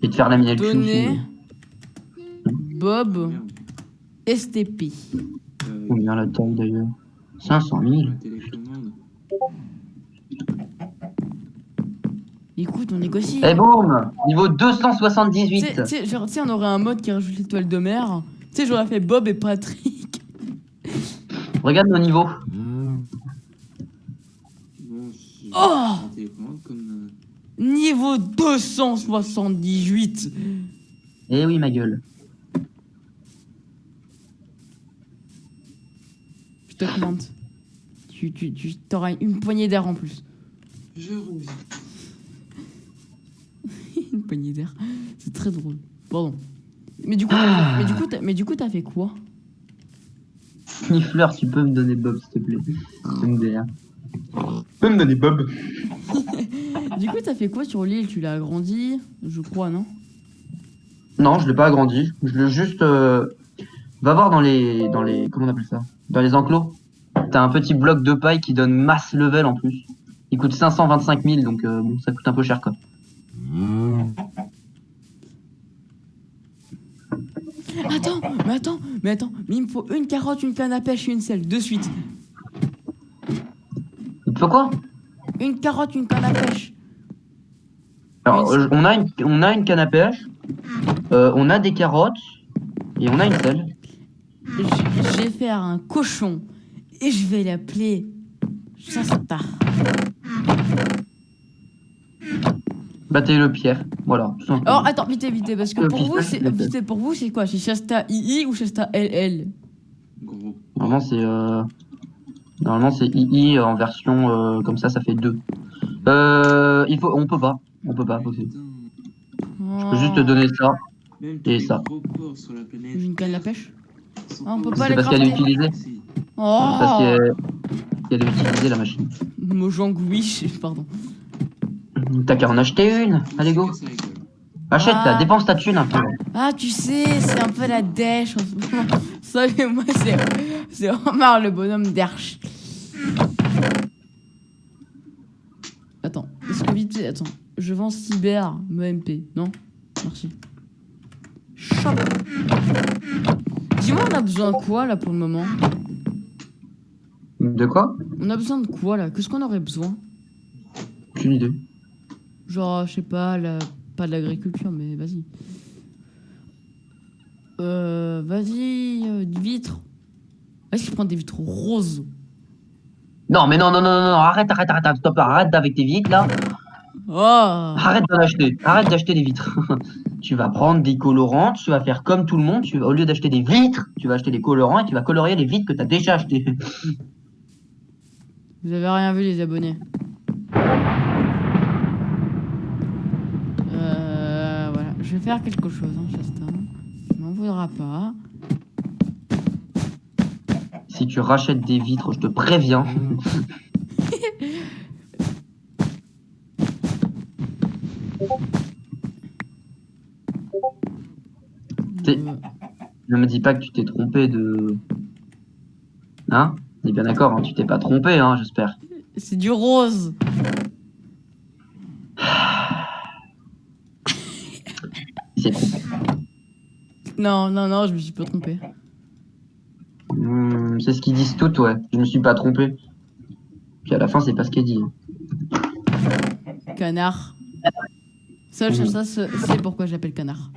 Et te faire la mine donner aussi. Bob Merde. STP. Combien la taille d'ailleurs? 500 000. La télécommande. Écoute, on négocie. Et boum! Niveau 278. Tu sais, genre, tu sais, on aurait un mode qui rajoute l'étoile de mer. Tu sais, j'aurais fait Bob et Patrick. Regarde nos niveaux. Bon, Oh! la télécommande comme. Niveau 278. Eh oui, ma gueule. Je te commande. Tu t'auras une poignée d'air en plus. Je rouge. Une poignée d'air. C'est très drôle. Pardon. Mais du coup, t'as fait quoi? Nifleur, tu peux me donner Bob, s'il te plaît. MDR. Tu peux me donner Bob? Du coup, t'as fait quoi sur l'île? Tu l'as agrandi? Je crois, non? Non, je l'ai pas agrandi. Je l'ai juste. Va voir dans les. Comment on appelle ça? Dans les enclos. T'as un petit bloc de paille qui donne masse level en plus. Il coûte 525 000, donc bon, ça coûte un peu cher quoi. Attends, mais il me faut une carotte, une canne à pêche et une selle, de suite. Il te faut quoi? Une carotte, une canne à pêche. Alors, on a une canne à pêche, on a des carottes, et on a une selle. Je vais faire un cochon et je vais l'appeler Shasta. Battez-le Pierre, voilà, tout simplement. Alors attends, vite, parce que pour vous, c'est quoi? C'est Shasta II ou Shasta LL? Gros. Normalement c'est II en version comme ça fait 2. On peut pas, possible. Je peux juste te donner ça. Même Et tous ça. les gros ports sur la planète Une canne à pêche? sont Ah, on peut pas pas C'est les parce qu'elle est crafter. utilisée. Si. Oh, Parce qu'elle est utilisée la machine. Mojang Wish, pardon. T'as qu'à en acheter une, allez go. Ça rigole. Achète, Ah. dépense ta thune un peu. Ah, tu sais, c'est un peu la dèche en ce moment. Salut, moi, c'est Omar, le bonhomme d'Arch. Attends, est-ce que vite fait, attends, je vends cyber, me MP, non? Merci. Shop. Dis-moi, on a besoin de quoi là pour le moment? De quoi? On a besoin de quoi là? Qu'est-ce qu'on aurait besoin? Aucune idée. Genre, je sais pas, pas de l'agriculture, mais vas-y. Vas-y, des vitres. Est-ce que je prends des vitres roses? Non, mais non, arrête, stop, arrête avec tes vitres là. Oh! Arrête d'en acheter, arrête d'acheter des vitres. tu vas prendre des colorants, tu vas faire comme tout le monde, au lieu d'acheter des vitres, tu vas acheter des colorants et tu vas colorier les vitres que tu as déjà achetées. Vous avez rien vu, les abonnés. Voilà. Je vais faire quelque chose, hein, Chastain. Tu m'en voudras pas. Si tu rachètes des vitres, je te préviens. T'es- Ne me dis pas que tu t'es trompé de... Hein? On est bien d'accord, hein, tu t'es pas trompé, hein, j'espère. C'est du rose. Il s'est trompé. Non, non, non, je me suis pas trompé. C'est ce qu'ils disent toutes, ouais. Je me suis pas trompé. Puis à la fin, c'est pas ce qu'elle dit. Canard. Seul Chastain sait pourquoi j'appelle canard.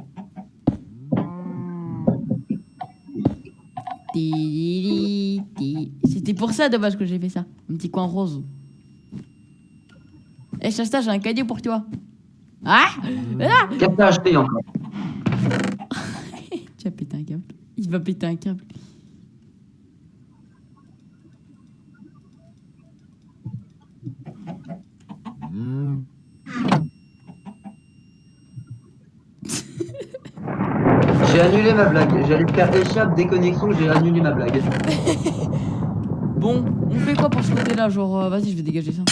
C'était pour ça, dommage que j'ai fait ça. Un petit coin rose. Eh Chastain, j'ai un cadeau pour toi. Ah, ah. Qu'est-ce que t'as acheté encore? Tu as pété un câble. Il va péter un câble. J'ai annulé ma blague. J'allais faire échappe, déconnexion, j'ai annulé ma blague. Bon, on fait quoi pour ce côté-là? Genre, vas-y, je vais dégager ça.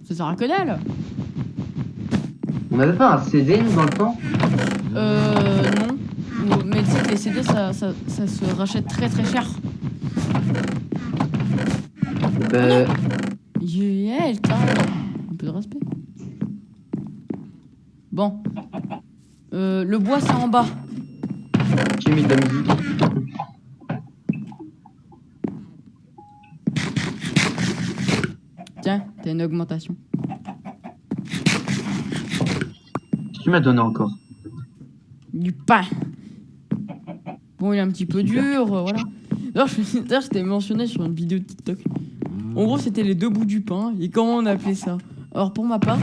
Ça sert à que dalle. On avait pas un CD, nous, dans le temps? Non. Mais tu sais que les CD, ça se rachète très très cher. Ben, Yeah, un peu de respect. Bon. Le bois, c'est en bas. j'ai mis de la musique. Tiens, t'as une augmentation. Tu m'as donné encore. Du pain. Bon, il est un petit peu Super. dur, voilà. D'ailleurs, je t'ai mentionné sur une vidéo de TikTok. En gros, c'était les deux bouts du pain. Et comment on appelait ça? Alors, pour ma part,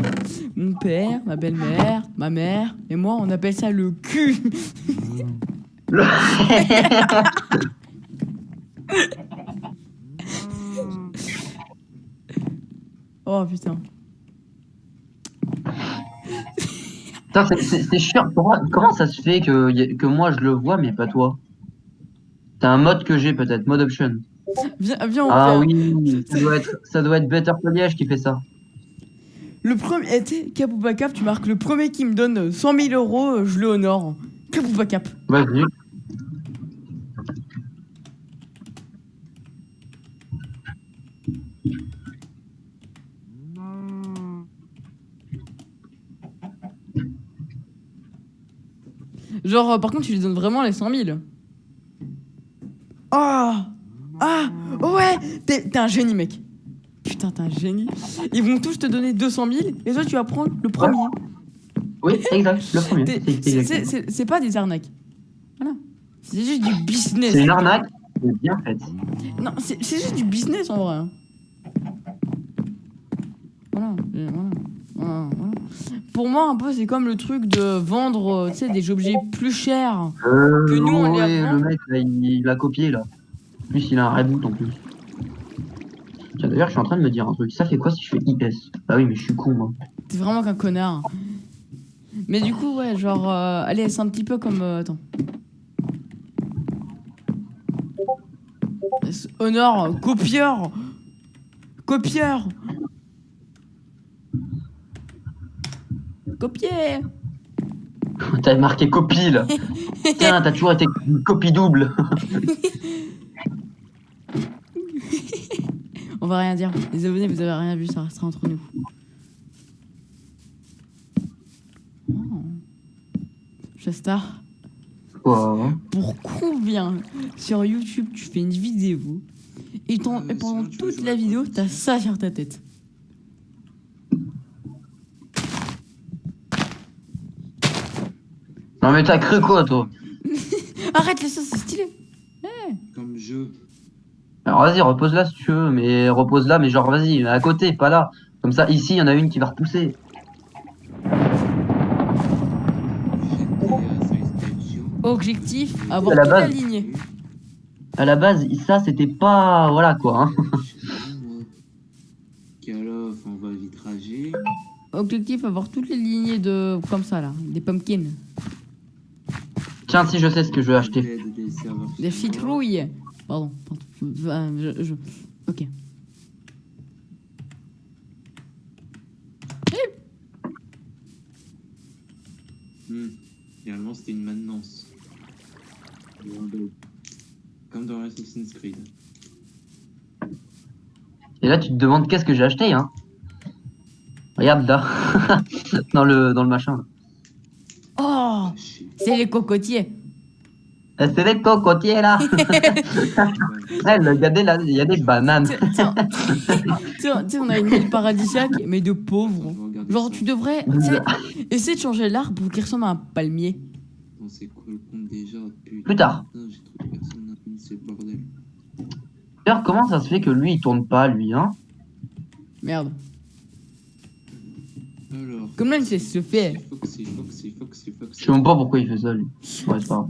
mon père, ma belle-mère, ma mère et moi, on appelle ça le cul. Oh putain. Putain, c'est chiant. Comment ça se fait que moi je le vois, mais pas toi? T'as un mode que j'ai peut-être, mode option. Viens, on Ah fait oui, ça doit être Better Liège qui fait ça. le premier. Eh, tu sais, Kapouba Cap, tu marques le premier qui me donne 100 000 euros, je le honore. Kapouba Cap. Vas-y. Genre, par contre, tu lui donnes vraiment les 100 000. Ah! Ah! Ouais! T'es un génie, mec. Putain, t'es un génie. Ils vont tous te donner 200 000 et toi, tu vas prendre le premier. Oui, exact, le premier. C'est exactement. C'est pas des arnaques. Voilà. C'est juste du business. C'est une arnaque, mais bien faite. Non, c'est juste du business en vrai. Hein. Voilà, voilà. Pour moi, un peu, c'est comme le truc de vendre, tu sais, des objets plus chers que nous, on les Ouais, revend. le mec, là, il a copié, là. En plus, il a un reboot, en plus. Tiens, d'ailleurs, je suis en train de me dire un truc. Ça fait quoi si je fais IS? Ah oui, mais je suis con, moi. T'es vraiment qu'un connard. Mais du coup, ouais, genre, allez, c'est un petit peu comme. Attends. Honor, copieur. Copieur. Copier. T'as marqué copie, là. Tiens, t'as toujours été une copie double. On va rien dire. Les abonnés, vous avez rien vu, ça restera entre nous. Oh. Chastain, Quoi? pour combien sur YouTube tu fais une vidéo et pendant toute la vidéo, t'as ça sur ta tête? Non, mais t'as cru quoi, toi? Arrête, laisse ça, c'est stylé. Comme jeu. Alors vas-y, repose-la si tu veux, mais repose-la, mais genre vas-y, à côté, pas là. Comme ça, ici, il y en a une qui va repousser. GTA, ça risque d'être chiant. Objectif, À avoir la toute base. alignée. À la base, ça, c'était pas... Voilà, quoi. Hein. Je sais pas, moi. Call of, on va vitrager. Objectif, avoir toutes les lignées de... Comme ça, là. Des pumpkins. Tiens, si je sais ce que je vais acheter. L'aide des serveurs Des support. citrouilles. Pardon. Ok. Finalement, c'était une maintenance. Comme dans Assassin's Creed. Et là, tu te demandes qu'est-ce que j'ai acheté, hein. Regarde là. dans le machin. Oh, Ah, shit. c'est les cocotiers. C'est les cocotiers, là. Regardez, là, il y a des bananes. Tiens, on a une île paradisiaque, mais de pauvres. On va regarder Genre, ça. tu devrais essayer de changer l'arbre pour qu'il ressemble à un palmier. Non, c'est quoi le compte déjà? Putain, Plus tard. j'ai trop de personnes à c'est le bordel. D'ailleurs, comment ça se fait que lui, il tourne pas, lui, hein? Merde. Alors. Comment il sait se fait? Foxy. Je sais même pas pourquoi il fait ça, lui. Ouais, c'est pas grave.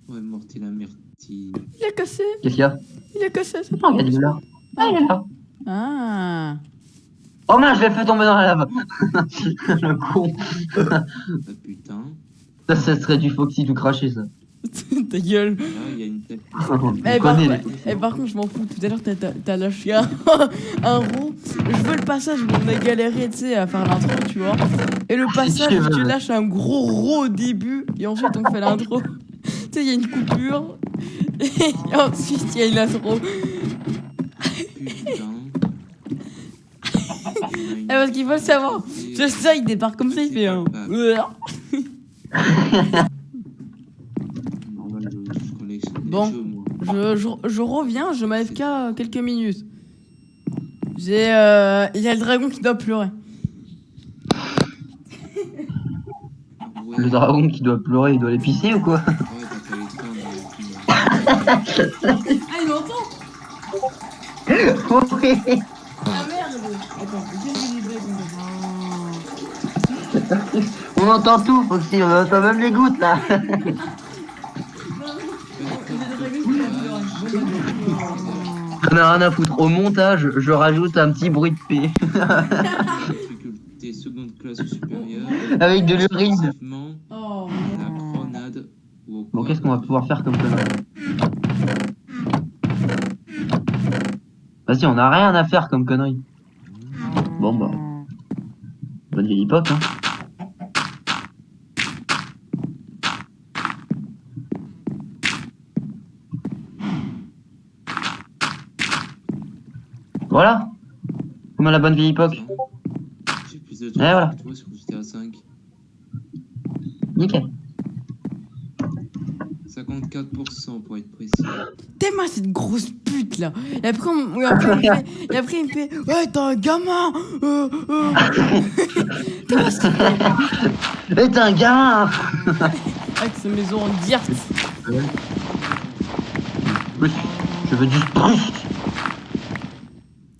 Ouais, morti la myrtille. Il a cassé. Qu'est-ce qu'il y a? Il a cassé ça. Oh, regarde, il est là. Ah, il est là. Ah. Oh mince, je l'ai fait tomber dans la lave. Le con. Ah putain. Ça serait du Foxy tout craché, ça. Ta gueule. Là, il y a une tête. On Eh, connaît, par contre, je m'en fous. Tout à l'heure, t'as lâché un rond. Je veux le passage où on a galéré, tu sais, à faire l'intro, tu vois. Et le passage tu où tu veux. lâches un gros rond au début. Et ensuite, on fait l'intro. Tu sais, il y a une coupure. Et ensuite, il y a une intro. Putain. Eh, parce qu'il faut le savoir. Je sais, il débarque comme ça, il fait un. Normal, je collectionne des Bon. jeux, moi. Je reviens, je m'AFK quelques minutes. Il y a le dragon qui doit pleurer. Ouais. Le dragon qui doit pleurer, il doit les pisser ou quoi? Ouais, t'as pas eu le temps de. Ah, il m'entend. Oui. Ah merde. Attends, qu'est-ce que j'ai dit? On entend tout, Foxy, on entend même les gouttes, là. J'en ai rien à foutre. Au montage, je rajoute un petit bruit de paix. Difficulté seconde classe ou supérieure. Avec de l'urine. Passivement, Oh. la grenade ou au Bon, quoi. qu'est-ce qu'on va pouvoir faire comme connerie? Vas-y, on a rien à faire comme connerie. Bon, bah. Bonne vieille époque, hein. Voilà. Comme à la bonne vieille époque. J'ai plus de Et voilà. que toi sur GTA 5. Nickel. 54% pour être précis. T'es ma cette grosse pute là. Et après, il me fait ouais, t'es un gamin. T'es ma cette Et t'es un gamin. avec sa maison en dirt. Spruce. Je veux du spruce.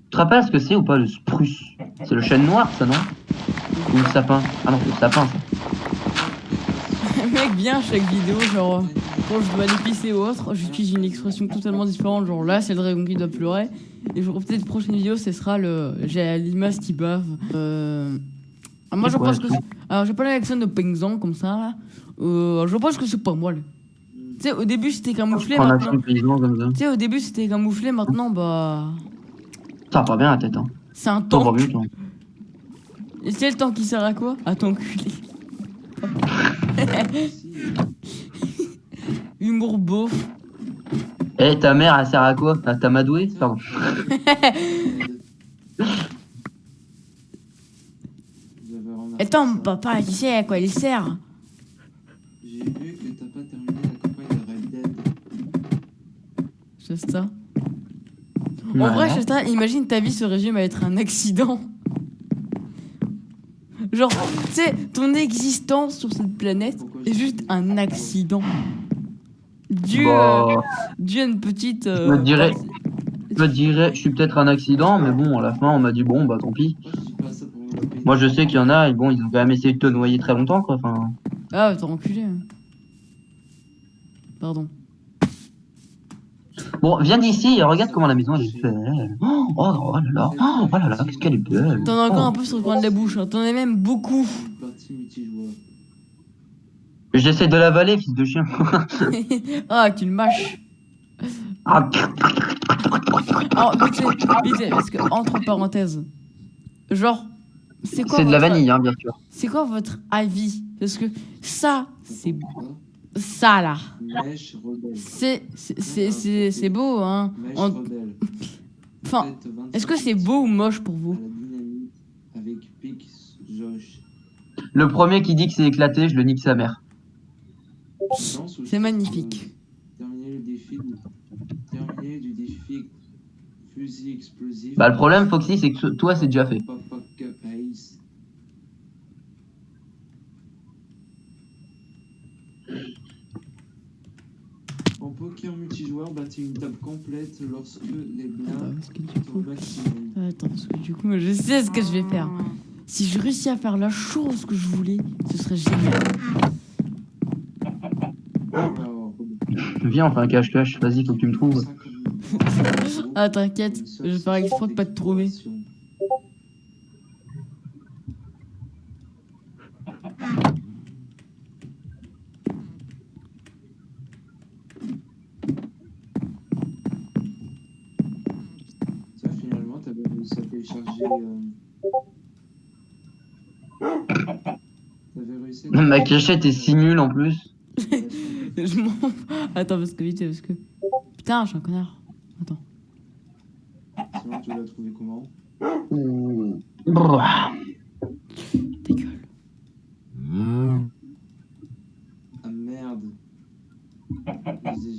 Tu te rappelles ce que c'est ou pas le spruce? C'est le chêne noir, ça, non? Ou le sapin? Ah non, c'est le sapin, ça. Mec, bien à chaque vidéo, genre quand je dois aller pisser ou autre, j'utilise une expression totalement différente. Genre là, c'est le dragon qui doit pleurer. Et genre peut-être la prochaine vidéo, ce sera le j'ai la limace qui bave. Moi, je pense que alors, j'ai pas l'accent de paysan comme ça. Là. Je pense que c'est pas moi. Là. Tu sais, au début c'était camouflé, Prends maintenant. l'action paysan comme ça. Tu sais, au début c'était camouflé, maintenant bah. Ça va pas bien la tête, hein. C'est un T'en temps. vas mieux, toi. Et c'est le temps qui sert à quoi? À t'enculer. Humour beauf. Eh, ta mère, elle sert à quoi? À t'amadouer? Pardon. Attends, papa, tu sais à quoi il sert? J'ai vu que t'as pas terminé la campagne de Red Dead. C'est ça. En Voilà. vrai, Shasta, imagine ta vie se résume à être un accident. Genre, tu sais, ton existence sur cette planète est juste un accident. dû, Bah, dû à une petite. je me dirais, je suis peut-être un accident, mais bon, à la fin, on m'a dit bon, bah tant pis. Moi, je dis pas ça pour mon appétit. Moi, je sais qu'il y en a, et bon, ils ont quand même essayé de te noyer très longtemps, quoi. Enfin, Ah, t'as enculé. Hein. Pardon. bon, viens d'ici et regarde comment la maison elle est belle. Oh là là, oh là là, qu'est-ce qu'elle est belle. T'en as encore Oh. un peu sur le coin de la bouche. Hein. T'en as même beaucoup. Une partie multijoueur. J'essaie de l'avaler, fils de chien. Ah, tu le mâches. Ah, Alors, vite fait, parce que, entre parenthèses, genre, c'est quoi c'est de la votre- vanille, hein, bien sûr. C'est quoi votre avis? Parce que ça, c'est Quoi ça là. Mèche rebelle. C'est beau, hein. Mèche En- rebelle. Enfin, est-ce que c'est beau ou moche pour À vous? la dynamite avec Pix Josh. Le premier qui dit que c'est éclaté, je le nique sa mère. Danse ou C'est magnifique. Terminer du défi fusil explosif. Bah, le problème, Foxy, c'est que toi, c'est déjà fait. Papa Cup Ace. En poker multijoueur, bâtir une table complète lorsque les Attends, blindes parce que du sont coup, au maximum. attends, parce que du coup, moi, je sais ce que je vais faire. Si je réussis à faire la chose que je voulais, ce serait génial. Alors, Viens, on fait un cache-cache. Vas-y, faut que tu me trouves. 50 000 Ah, t'inquiète, je vais faire exprès de pas te trouver. Ça, finalement, t'avais réussi à télécharger. T'avais réussi à Ma cachette est si nulle en plus. Je m'en... Attends, parce que vite, parce que... Putain, je suis un connard. Attends. Sinon, tu l'as trouvé comment? Brrr. Ta gueule. Ah merde.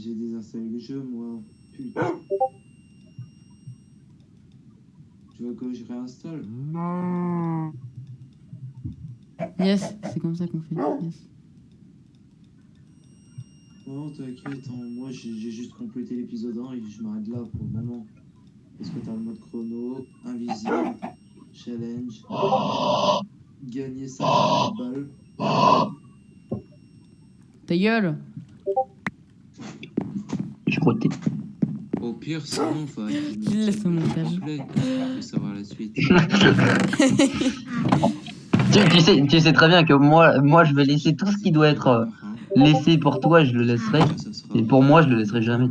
J'ai désinstallé le jeu, moi. Putain. Tu veux que je réinstalle? Yes, c'est comme ça qu'on fait. Yes. Non, t'inquiète, hein, moi j'ai juste complété l'épisode 1 et je m'arrête là pour le moment. Parce que t'as le mode chrono, invisible, challenge, gagner 50 balles. Ta gueule. Je crottais. Au pire, sinon, faut Je laisse au montage. pour savoir la suite. Tu sais très bien que moi, je vais laisser tout ce qui doit être laissé pour toi, je le laisserai. Et pour moi, je le laisserai jamais.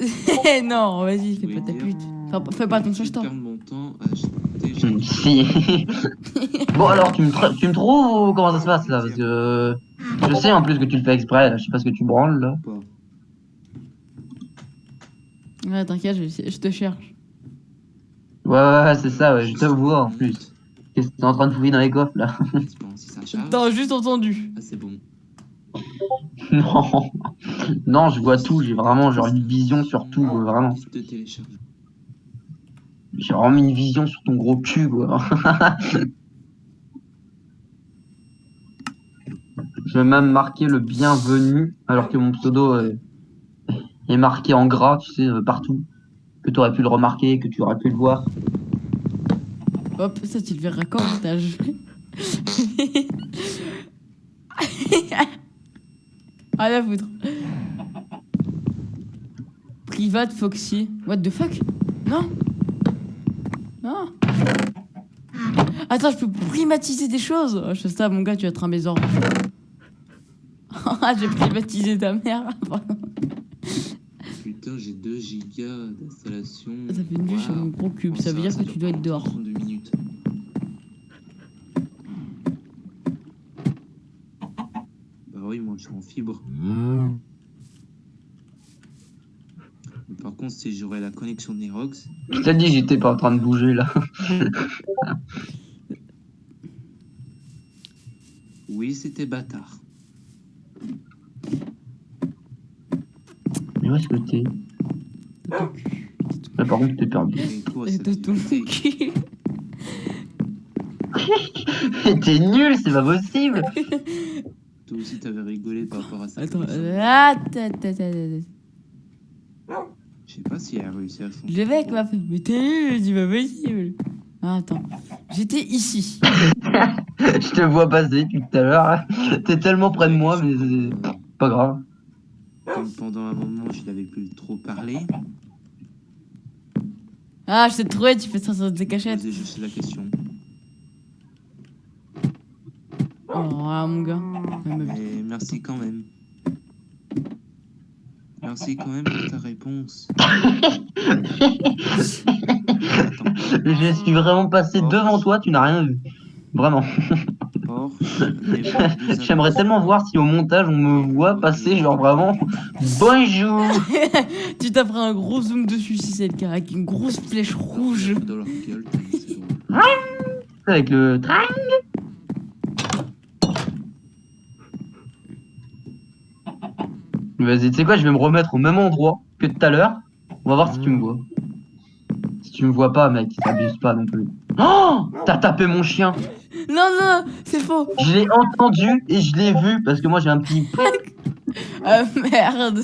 Tu sais. Non, vas-y, fais pas ta pute. Enfin, fais pas ton Je temps. perds mon temps à acheter. Si. Bon, alors, tu me trouves ou comment ça se passe là? Parce que je sais en plus que tu le fais exprès. Là. Je sais pas ce que tu branles là. Pas. Ouais, t'inquiète, je te cherche. Ouais, c'est ça, ouais, je te vois en plus. Qu'est-ce que t'es en train de fouiller dans les coffres là? C'est bon, si ça charge. T'as juste entendu. Ah, c'est bon. Non, non, je vois tout. J'ai vraiment genre une vision sur tout, vraiment. Liste de téléchargement. J'ai vraiment une vision sur ton gros cul, quoi. Je vais même marquer le bienvenu, alors que mon pseudo est marqué en gras, tu sais, partout. Que tu aurais pu le remarquer, que tu aurais pu le voir. Hop, ça tu le verras quand montage. Ah la foutre. Private Foxy. What the fuck? Non. Non. Attends, je peux primatiser des choses. Oh, je fais ça, mon gars, tu vas être un baiser. Ah, j'ai privatisé ta mère. Putain, j'ai 2 gigas d'installation. Ça fait une vue sur mon gros cube. Ça veut dire que tu dois être dehors. 32 minutes. Bah oui, moi je suis en fibre. Mais par contre, si j'aurais la connexion Nerox, Je t'ai dit, j'étais pas en train de bouger là. oui, c'était bâtard. Mais où est-ce que t'es? Là, par contre, t'es perdu. Mais quoi, Et cette t'as ton activité cul. T'es nul, c'est pas possible. Tout toi aussi t'avais rigolé par rapport à ça. Attends, Je sais pas si elle a réussi à changer. le mec m'a fait, mais t'es nul, c'est pas possible. Ah, attends, j'étais ici. Je te vois passer depuis tout à l'heure. T'es tellement près de moi, mais c'est pas grave. Comme pendant un moment, je n'avais plus trop parlé, Ah, je t'ai trouvé, tu fais ça sur tes je cachettes. posais juste la question. Oh, voilà, mon gars. Ouais, mais- Mais merci quand même. Merci quand même pour ta réponse. Attends. Je suis vraiment passé devant toi, tu n'as rien vu. Vraiment. Porsche, Renault 2 J'aimerais tellement voir si au montage on me voit passer, genre vraiment. Bonjour! Tu t'as pris un gros zoom dessus si c'est le cas, avec une grosse flèche rouge. dans leur gueule, c'est drôle. Avec le train. Vas-y, tu sais quoi, je vais me remettre au même endroit que tout à l'heure. On va voir si tu me vois. Si tu me vois pas, mec, t'abuses pas non plus. Oh! T'as tapé mon chien! Non, non, c'est faux. Je l'ai entendu et je l'ai vu parce que moi j'ai un petit. Ah, merde.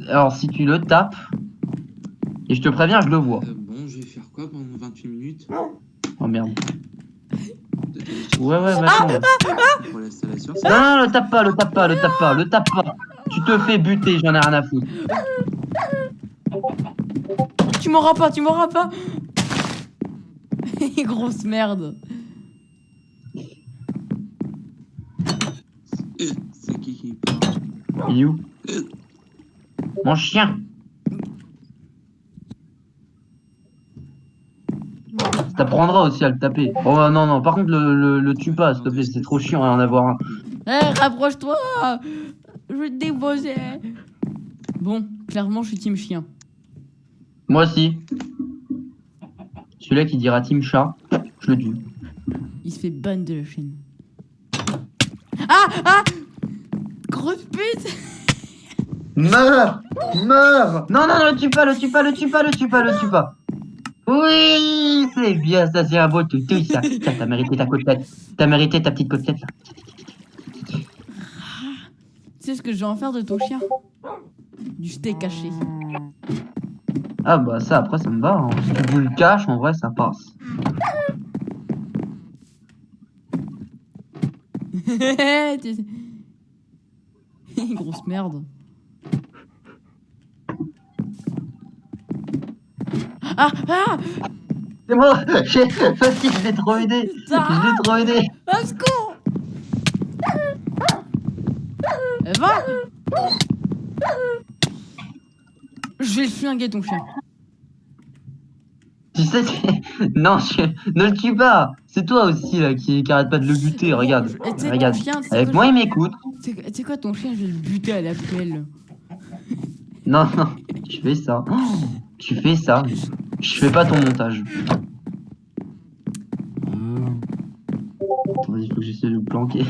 Alors si tu le tapes, et je te préviens, je le vois. Bon, je vais faire quoi pendant 28 minutes Oh merde. de télécharger Ouais, maintenant. pour l'installation. Non, non, le tape pas, le tape pas, le tape pas, le tape pas. Tu te fais buter, j'en ai rien à foutre. Tu m'auras pas, tu m'auras pas. Grosse merde. C'est qui parle? Il est où? Mon chien. Ça t'apprendra aussi à le taper. Oh non, non, par contre, le tue pas, s'il te plaît, c'est trop chiant à en avoir un. Eh, rapproche-toi. Je vais te déposer. Bon, clairement, je suis team chien. Moi aussi. Celui-là qui dira Team Chat, je le tue. Il se fait ban de la chaîne. Ah, ah. Grosse pute. Meurs! Meurs! Non, non, non, le tue pas, le tue pas, le tue pas, le tue pas, le tue pas. Oui, c'est bien, ça c'est un beau toutou, ça. Tiens, t'as mérité ta côtelette. T'as mérité ta petite côtelette, là. Tu sais ce que je vais en faire de ton chien? Du steak haché. Ah bah ça, après, ça me va. Hein. Si tu le caches, en vrai, ça passe. Tu sais- Grosse merde. Ah, ah. C'est moi. Vas-y, je l'ai trop aidé. Je l'ai trop aidé. Un secours. Va. Je vais le flinguer ton chien. Tu sais, non, ne le tue pas. C'est toi aussi là qui arrête pas de le buter. Regarde, Et tu sais, regarde. ton chien, tu sais Avec quoi, moi, il m'écoute. Tu sais quoi, ton chien, je vais le buter à la pelle. Non, non, tu fais ça. Oh, tu fais ça. Je fais pas ton montage. Attends, il faut que j'essaie de le planquer.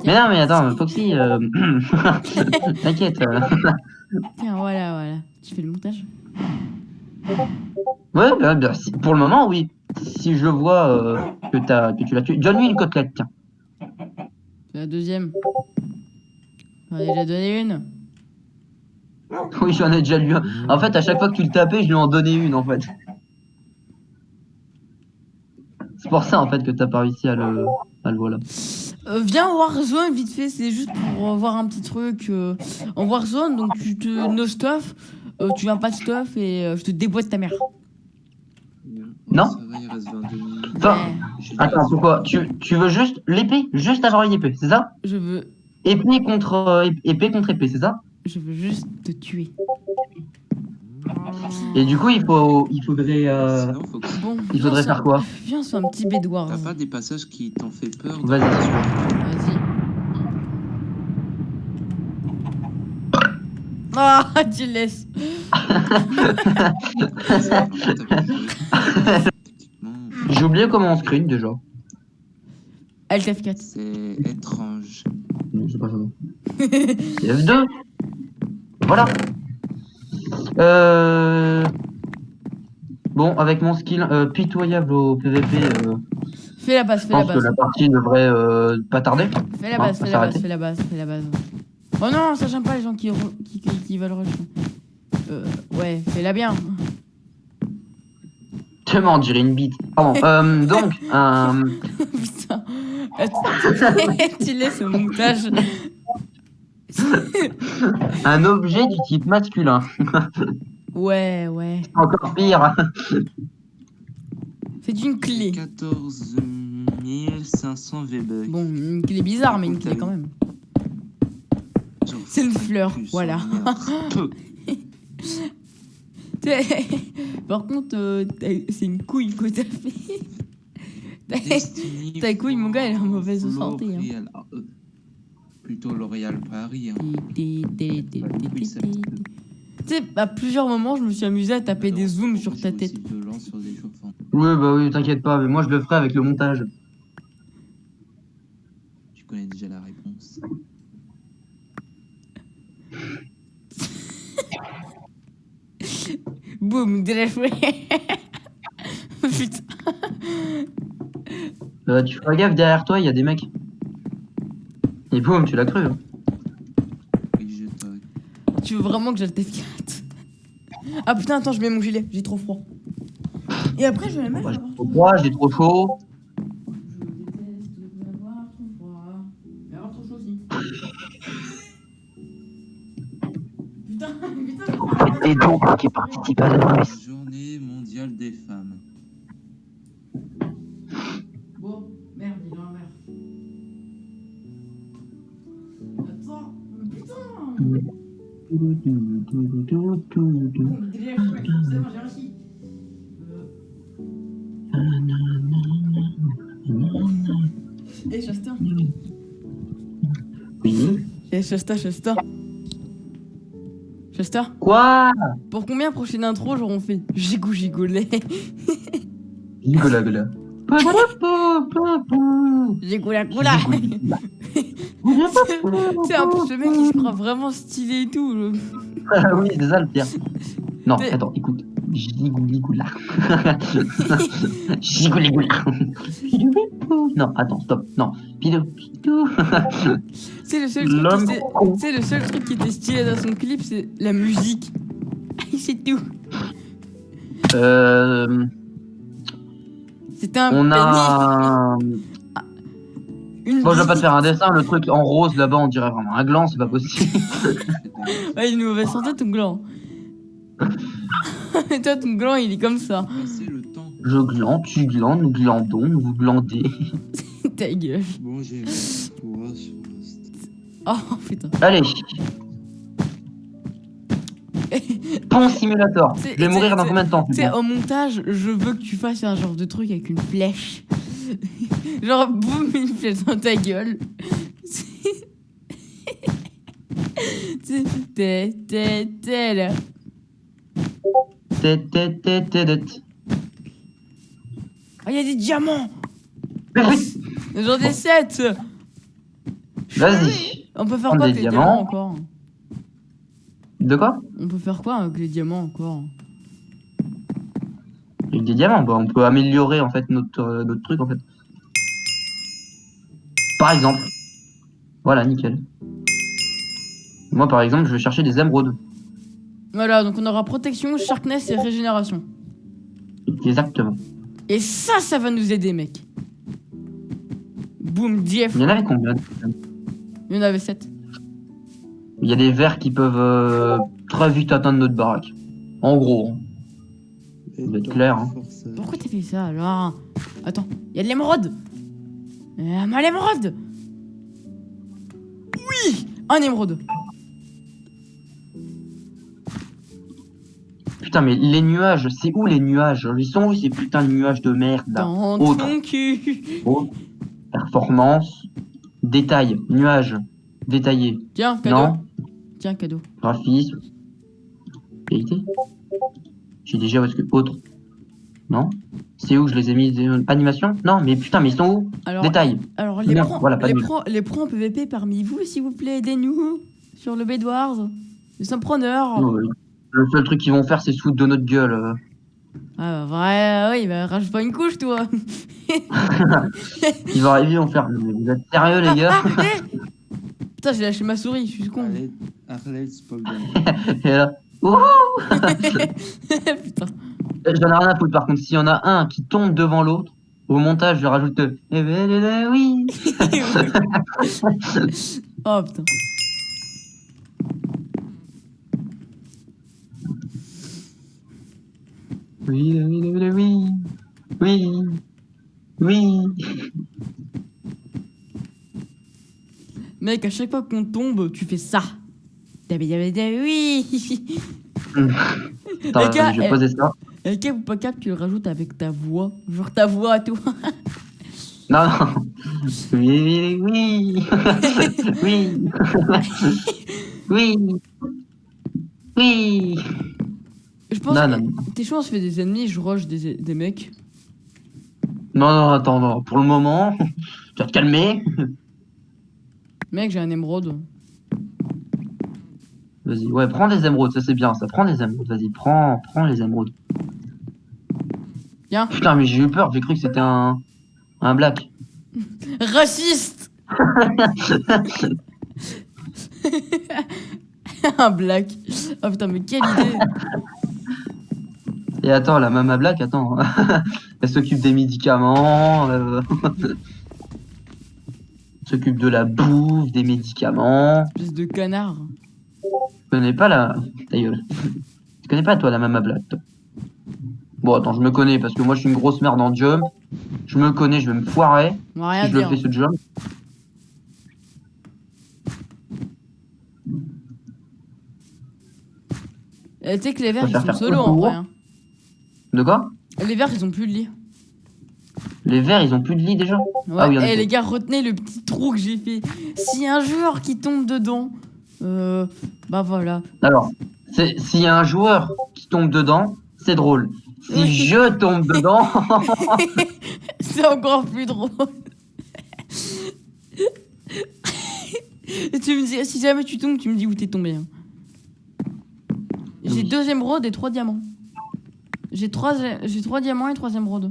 Mais non, mais attends, Foxy, t'inquiète. Tiens, voilà, voilà. Tu fais le montage? Ouais, bah, pour le moment, oui. Si je vois que tu l'as tué, donne-lui une côtelette, tiens. La deuxième. J'en ai déjà donné une. Oui, j'en ai déjà lu un. En fait, à chaque fois que tu le tapais, je lui en donnais une, en fait. C'est pour ça, en fait, que t'as pas réussi à le voilà. Viens Warzone vite fait, c'est juste pour voir un petit truc. En Warzone, donc tu te no stuff, tu viens pas de stuff et je te déboîte ta mère. Non. Ça va, il reste 22 minutes. Enfin, Ouais, attends, pourquoi tu veux juste l'épée? Juste avoir une épée, c'est ça? je veux Épée contre épée, c'est ça? juste te tuer. Et du coup, il faudrait Sinon, faut que... Bon, il faudrait faire quoi? Viens sur un petit Bedwars. T'as pas des passages qui t'ont fait peur? Vas-y. Vas-y. Ah, tu le laisses. J'ai oublié comment on screen déjà. Alt F4. C'est étrange. Non, c'est pas ça. C'est F2. Voilà. Bon, avec mon skill pitoyable au PVP, Fais la base, Je fais la pense que base. la partie devrait pas tarder. Fais la Hein, base, faut fais la base, s'arrêter. fais la base, fais la base. Oh non, ça j'aime pas les gens qui veulent rush. Ouais, fais-la bien. Tellement, on dirait une bite. Pardon. Donc, Putain. Tu laisses au montage. un objet du type masculin. Ouais, ouais. Encore pire. C'est une clé. 14 500 V-Bucks. Bon, une clé bizarre, mais une clé quand même. C'est une fleur, voilà. Par contre, c'est une couille que t'as fait. Ta couille, mon gars, elle est en mauvaise santé. Hein. Plutôt L'Oréal Paris. Hein. Tu sais, à plusieurs moments, je me suis amusé à taper des zooms sur ta tête. Oui, bah oui, t'inquiète pas, mais moi je le ferai avec le montage. Tu connais déjà la réponse. Boum, déchoué. Putain. Tu feras gaffe, derrière toi, il y a des mecs. Et boum, tu l'as cru. Hein. Oui, je t'arrête. Tu veux vraiment que j'aille F4? Ah putain, attends, je mets mon gilet, j'ai trop froid. Et après, je vais la mettre. Moi, j'ai trop froid, j'ai trop chaud. Je déteste avoir trop froid. Mais avoir trop chaud aussi. Putain, putain. Et donc, qui participe à la messe. Journée mondiale des femmes. Bon, merde, il est en vert. Attends, putain. Bon, déjà, c'est bon, j'ai réussi. Eh, Shasta. Oui. Eh, Shasta. Shasta, Quoi? pour combien prochaine intro j'aurais fait gigoulé? Gigola gola. Gigoula. C'est un peu ce mec qui se croit vraiment stylé et tout. Ah oui, c'est ça le pire. Non, T'es- attends, écoute. Gigouligoula. Gigouligoula. Non, attends, stop. Non. Pidou. C'est le seul L'homme truc con. c'est le seul truc qui était stylé dans son clip, c'est la musique. C'est tout. C'était un On pénis. a. Une Bon, je vais pas te bite. faire un dessin. Le truc en rose là-bas, on dirait vraiment un gland, c'est pas possible. Ouais, il est mauvaise santé ton gland. Et toi, ton gland, il est comme ça. Passer le temps. Je glande, tu glandes, nous glandons, vous glandez. Ta gueule. Bon, j'ai mis toi sur Insta. Oh putain. Allez. Pont simulator. C'est- Je vais mourir dans c'est- combien de temps? Tu sais, au montage, je veux que tu fasses un genre de truc avec une flèche. Genre, boum, une flèche dans ta gueule. T'es là. Ah, il y a des diamants. J'en ai 7. Vas-y. On peut faire Prends quoi des avec les diamants. diamants encore? De quoi? On peut faire quoi avec les diamants encore? Avec des diamants, bah, on peut améliorer en fait notre truc en fait. Par exemple. Voilà, nickel. Moi par exemple, je vais chercher des émeraudes. Voilà, donc on aura protection, sharpness et régénération. Exactement. Et ça va nous aider, mec. Boum, DF. Il y en avait combien? Il y en avait 7. Il y a des vers qui peuvent très vite atteindre notre baraque. En gros. Hein. Ça doit être clair. Hein. Pourquoi t'as fait ça alors? Attends, il y a de l'émeraude. Ma l'émeraude. Oui, un émeraude. Putain, mais les nuages, c'est où les nuages? Ils sont où ces putains de nuages de merde là? Dans Autre. ton cul. Oh. Performance. Détail. Nuages. Détaillé. Tiens, cadeau. Non. Tiens, cadeau. Graphisme. Qualité. J'ai déjà parce que autre. Non. C'est où je les ai mis? Animation? Non, mais putain, mais ils sont où? Alors, Détail. alors Non, voilà, pas de nul. les pros en PVP parmi vous, s'il vous plaît, aidez-nous sur le Bedwars. Nous sommes preneurs. Non, le seul truc qu'ils vont faire, c'est se foutre de notre gueule. Ah, bah, ouais, oui, bah, rajoute pas une couche, toi. Il va arriver, on va faire. Mais vous êtes sérieux, les gars? Putain, j'ai lâché ma souris, je suis con. Arlette Spogden. Et là. Ouh. Putain. J'en ai rien à foutre, par contre, s'il y en a un qui tombe devant l'autre, au montage, je rajoute. Eh ben, oui! Oh putain. Oui, oui, oui, oui. Oui. Oui. Mec, à chaque fois qu'on tombe, tu fais ça. Oui. Attends, Les gars, je vais poser ça. Cap ou pas cap, tu le rajoutes avec ta voix. Genre ta voix à toi. Non, non. Oui, oui. Oui. Oui. Oui. Je pense Non, que non, non. t'es chaud, on se fait des ennemis, je rush des mecs. Non, non, attends, non. Pour le moment, tu vas te calmer. Mec, j'ai un émeraude. Vas-y, ouais, prends des émeraudes, ça c'est bien, ça. Prends des émeraudes, vas-y, prends les émeraudes. Viens. Putain, mais j'ai eu peur, j'ai cru que c'était un black. Raciste. Un black. Oh putain, mais quelle idée. Et attends, la Mama Black, attends. Elle s'occupe des médicaments, s'occupe de la bouffe, des médicaments. Espèce de canard. Tu connais pas la. Ta gueule. Tu connais pas toi la Mama Black, toi? Bon, attends, je me connais parce que moi je suis une grosse merde en jump. Je me connais, je vais me foirer On va si rien je le dire. fais ce jump. Tu sais que les verts, ils Préfère sont faire solo quoi, en pour vrai. moi Hein. De quoi? Les verts, ils ont plus de lit. Les verts, ils ont plus de lit déjà? Ouais, Ah oui, en eh, effet. les gars, retenez le petit trou que j'ai fait. Si un joueur qui tombe dedans, bah voilà. Alors, s'il y a un joueur qui tombe dedans, c'est drôle. Si Oui. je tombe dedans, C'est encore plus drôle. Et tu me dis, si jamais tu tombes, tu me dis où t'es tombé. Hein. J'ai Oui. 2 émeraudes et 3 diamants. J'ai 3 diamants et 3 émeraudes.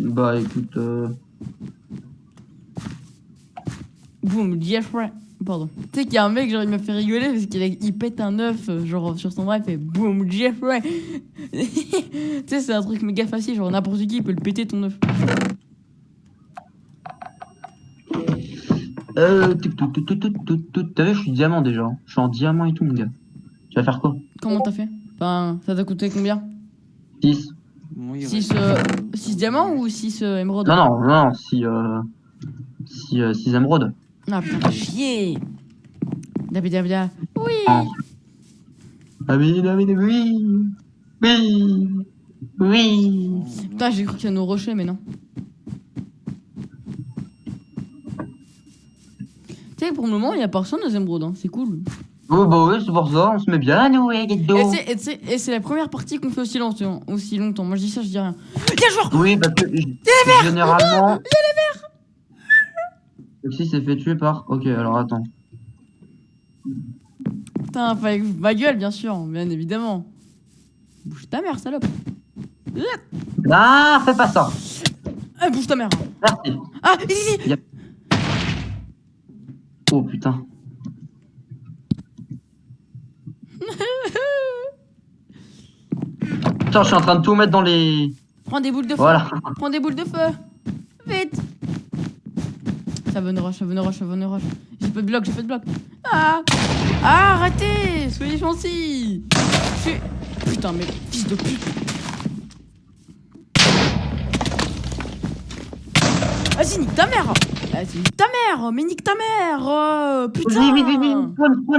bah écoute, Boum, Jeffrey. Pardon. Tu sais qu'il y a un mec, genre, il m'a fait rigoler parce il pète un œuf, genre, sur son bras, il fait boum, Jeffrey. Tu sais, c'est un truc méga facile, genre, n'importe qui peut le péter ton œuf. t'as vu, je suis diamant déjà. Je suis en diamant et tout, mon gars. Tu vas faire quoi? Comment t'as fait? Enfin, ça t'a coûté combien? 6. Moi, il 6 reste, diamants ou 6 émeraudes? Non, non, non, si émeraudes. Ah putain, fais chier. Dabida. Oui. Ah oui, oui, oui, oui, oui. Putain, j'ai cru qu'il y a nos rochers, mais non. Tu sais, pour le moment, il y a personne aux émeraudes, hein. C'est cool. Oh bah oui, c'est pour ça, on se met bien, nous, les ghettos. Et c'est la première partie qu'on fait aussi longtemps. Moi, je dis ça, je dis rien. Quel joueur? Oui, parce que généralement. Si c'est fait tuer par. Ok, alors attends. Putain, fallait que ma gueule, bien sûr, bien évidemment. Bouge ta mère, salope. Ah, fais pas ça. Ah, bouge ta mère. Merci. Ah, ici. Oh putain. Putain, je suis en train de tout mettre dans les. Prends des boules de feu. Voilà. Prends des boules de feu. Vite. Ça veut rush. J'ai pas de bloc. Ah, arrêtez. Soyez gentils. Putain, mais fils de pute. Vas-y, nique ta mère. Vas-y, nique ta mère. Mais nique ta mère. Putain. Oui.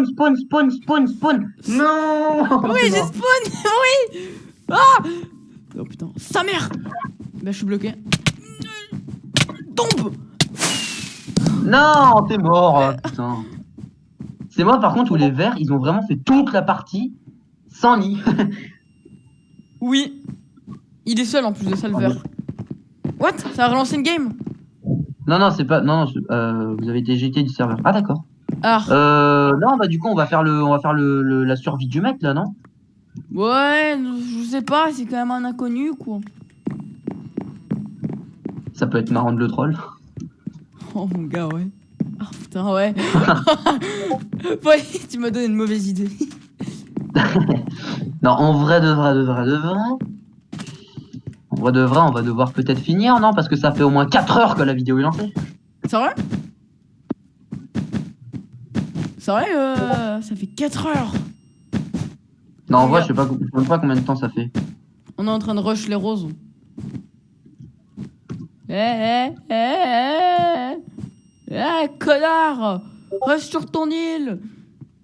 Spawn. Non. Oui, j'ai spawn. Oui. Ah. Oh putain, sa mère. Bah, je suis bloqué. Tombe. Non, t'es mort. Putain. C'est moi, par contre, où les verts, ils ont vraiment fait toute la partie sans lit. Oui. Il est seul en plus de ça, le vert. What? Ça a relancé une game? Non, c'est pas. Non, vous avez été jeté du serveur. Ah, d'accord. Ah. Non, bah du coup, on va faire la survie du mec là, non? Ouais, je sais pas, c'est quand même un inconnu, quoi. Ça peut être marrant de le troll. Oh mon gars, ouais. Ah putain, ouais. Ouais, tu m'as donné une mauvaise idée. Non, en vrai, de vrai, de vrai, de vrai. En vrai, de vrai, on va devoir peut-être finir, non? Parce que ça fait au moins 4 heures que la vidéo est lancée. C'est vrai? C'est vrai, ça fait 4 heures. Non, en vrai, Regarde. je sais même pas combien de temps ça fait. On est en train de rush les roses. Connard! Reste sur ton île!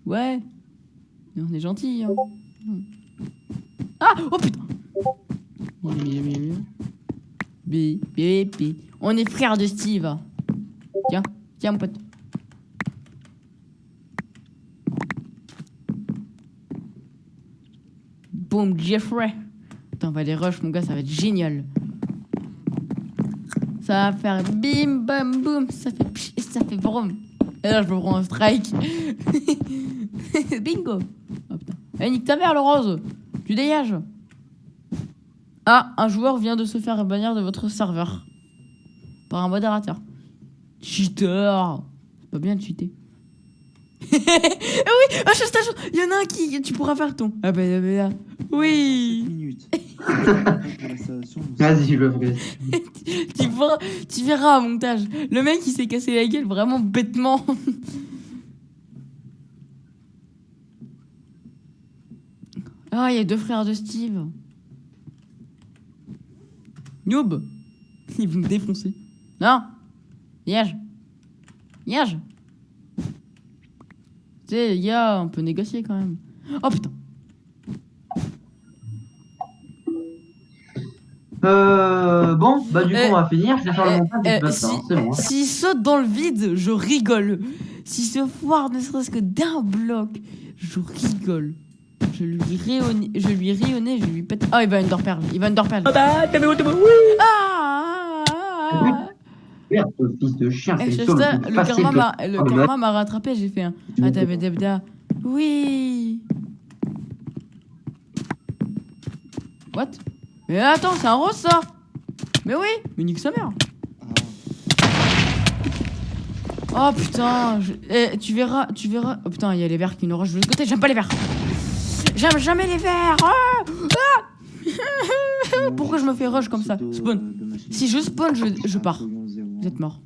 Ouais. Mais on est gentil, hein. Ah! Oh putain! Bi. On est frères de Steve. Tiens, tiens mon pote. Boom, Jeffrey. Putain, on va les rush, mon gars, ça va être génial. Ça va faire bim, bam, boum. Ça fait psh, et ça fait brom. Et là, je me prends un strike. Bingo. Oh putain. Eh, nique ta mère, le rose. Tu dégages. Ah, un joueur vient de se faire bannir de votre serveur. Par un modérateur. Cheater. C'est pas bien de cheater. Ah oui, ah, il y en a un qui... Tu pourras faire ton... Ah bah là. Oui. 7 minutes. Pour l'installation, Vas-y, je le ferai. Tu verras un montage. Le mec, il s'est cassé la gueule vraiment bêtement. Ah, il y a 2 frères de Steve. Noob. Ils vont me défoncer. Non. Liège. Liège. Tu sais, les gars, on peut négocier quand même. Oh putain. Bon, bah du coup, on va finir. Je vais faire le montage et puis basta, hein, c'est bon. Hein. S'il saute dans le vide, je rigole. S'il se foire ne serait-ce que d'un bloc, je rigole. Je lui rayonne, je lui pète. Ah, il va Underpearl. Ah. Merde, ce fils de chien, Eh, c'est Shasta, le plus facile le karma m'a rattrapé, j'ai fait un. Ah, Debda. Oui. What? Mais attends, c'est un rose ça? Mais oui, mais nique sa mère. Oh putain, tu verras. Oh putain, il y a les verts qui nous rushent de l'autre côté, j'aime pas les verts. J'aime jamais les verts. Pourquoi je me fais rush comme ça? Spawn. Si je spawn, je pars. Vous êtes mort.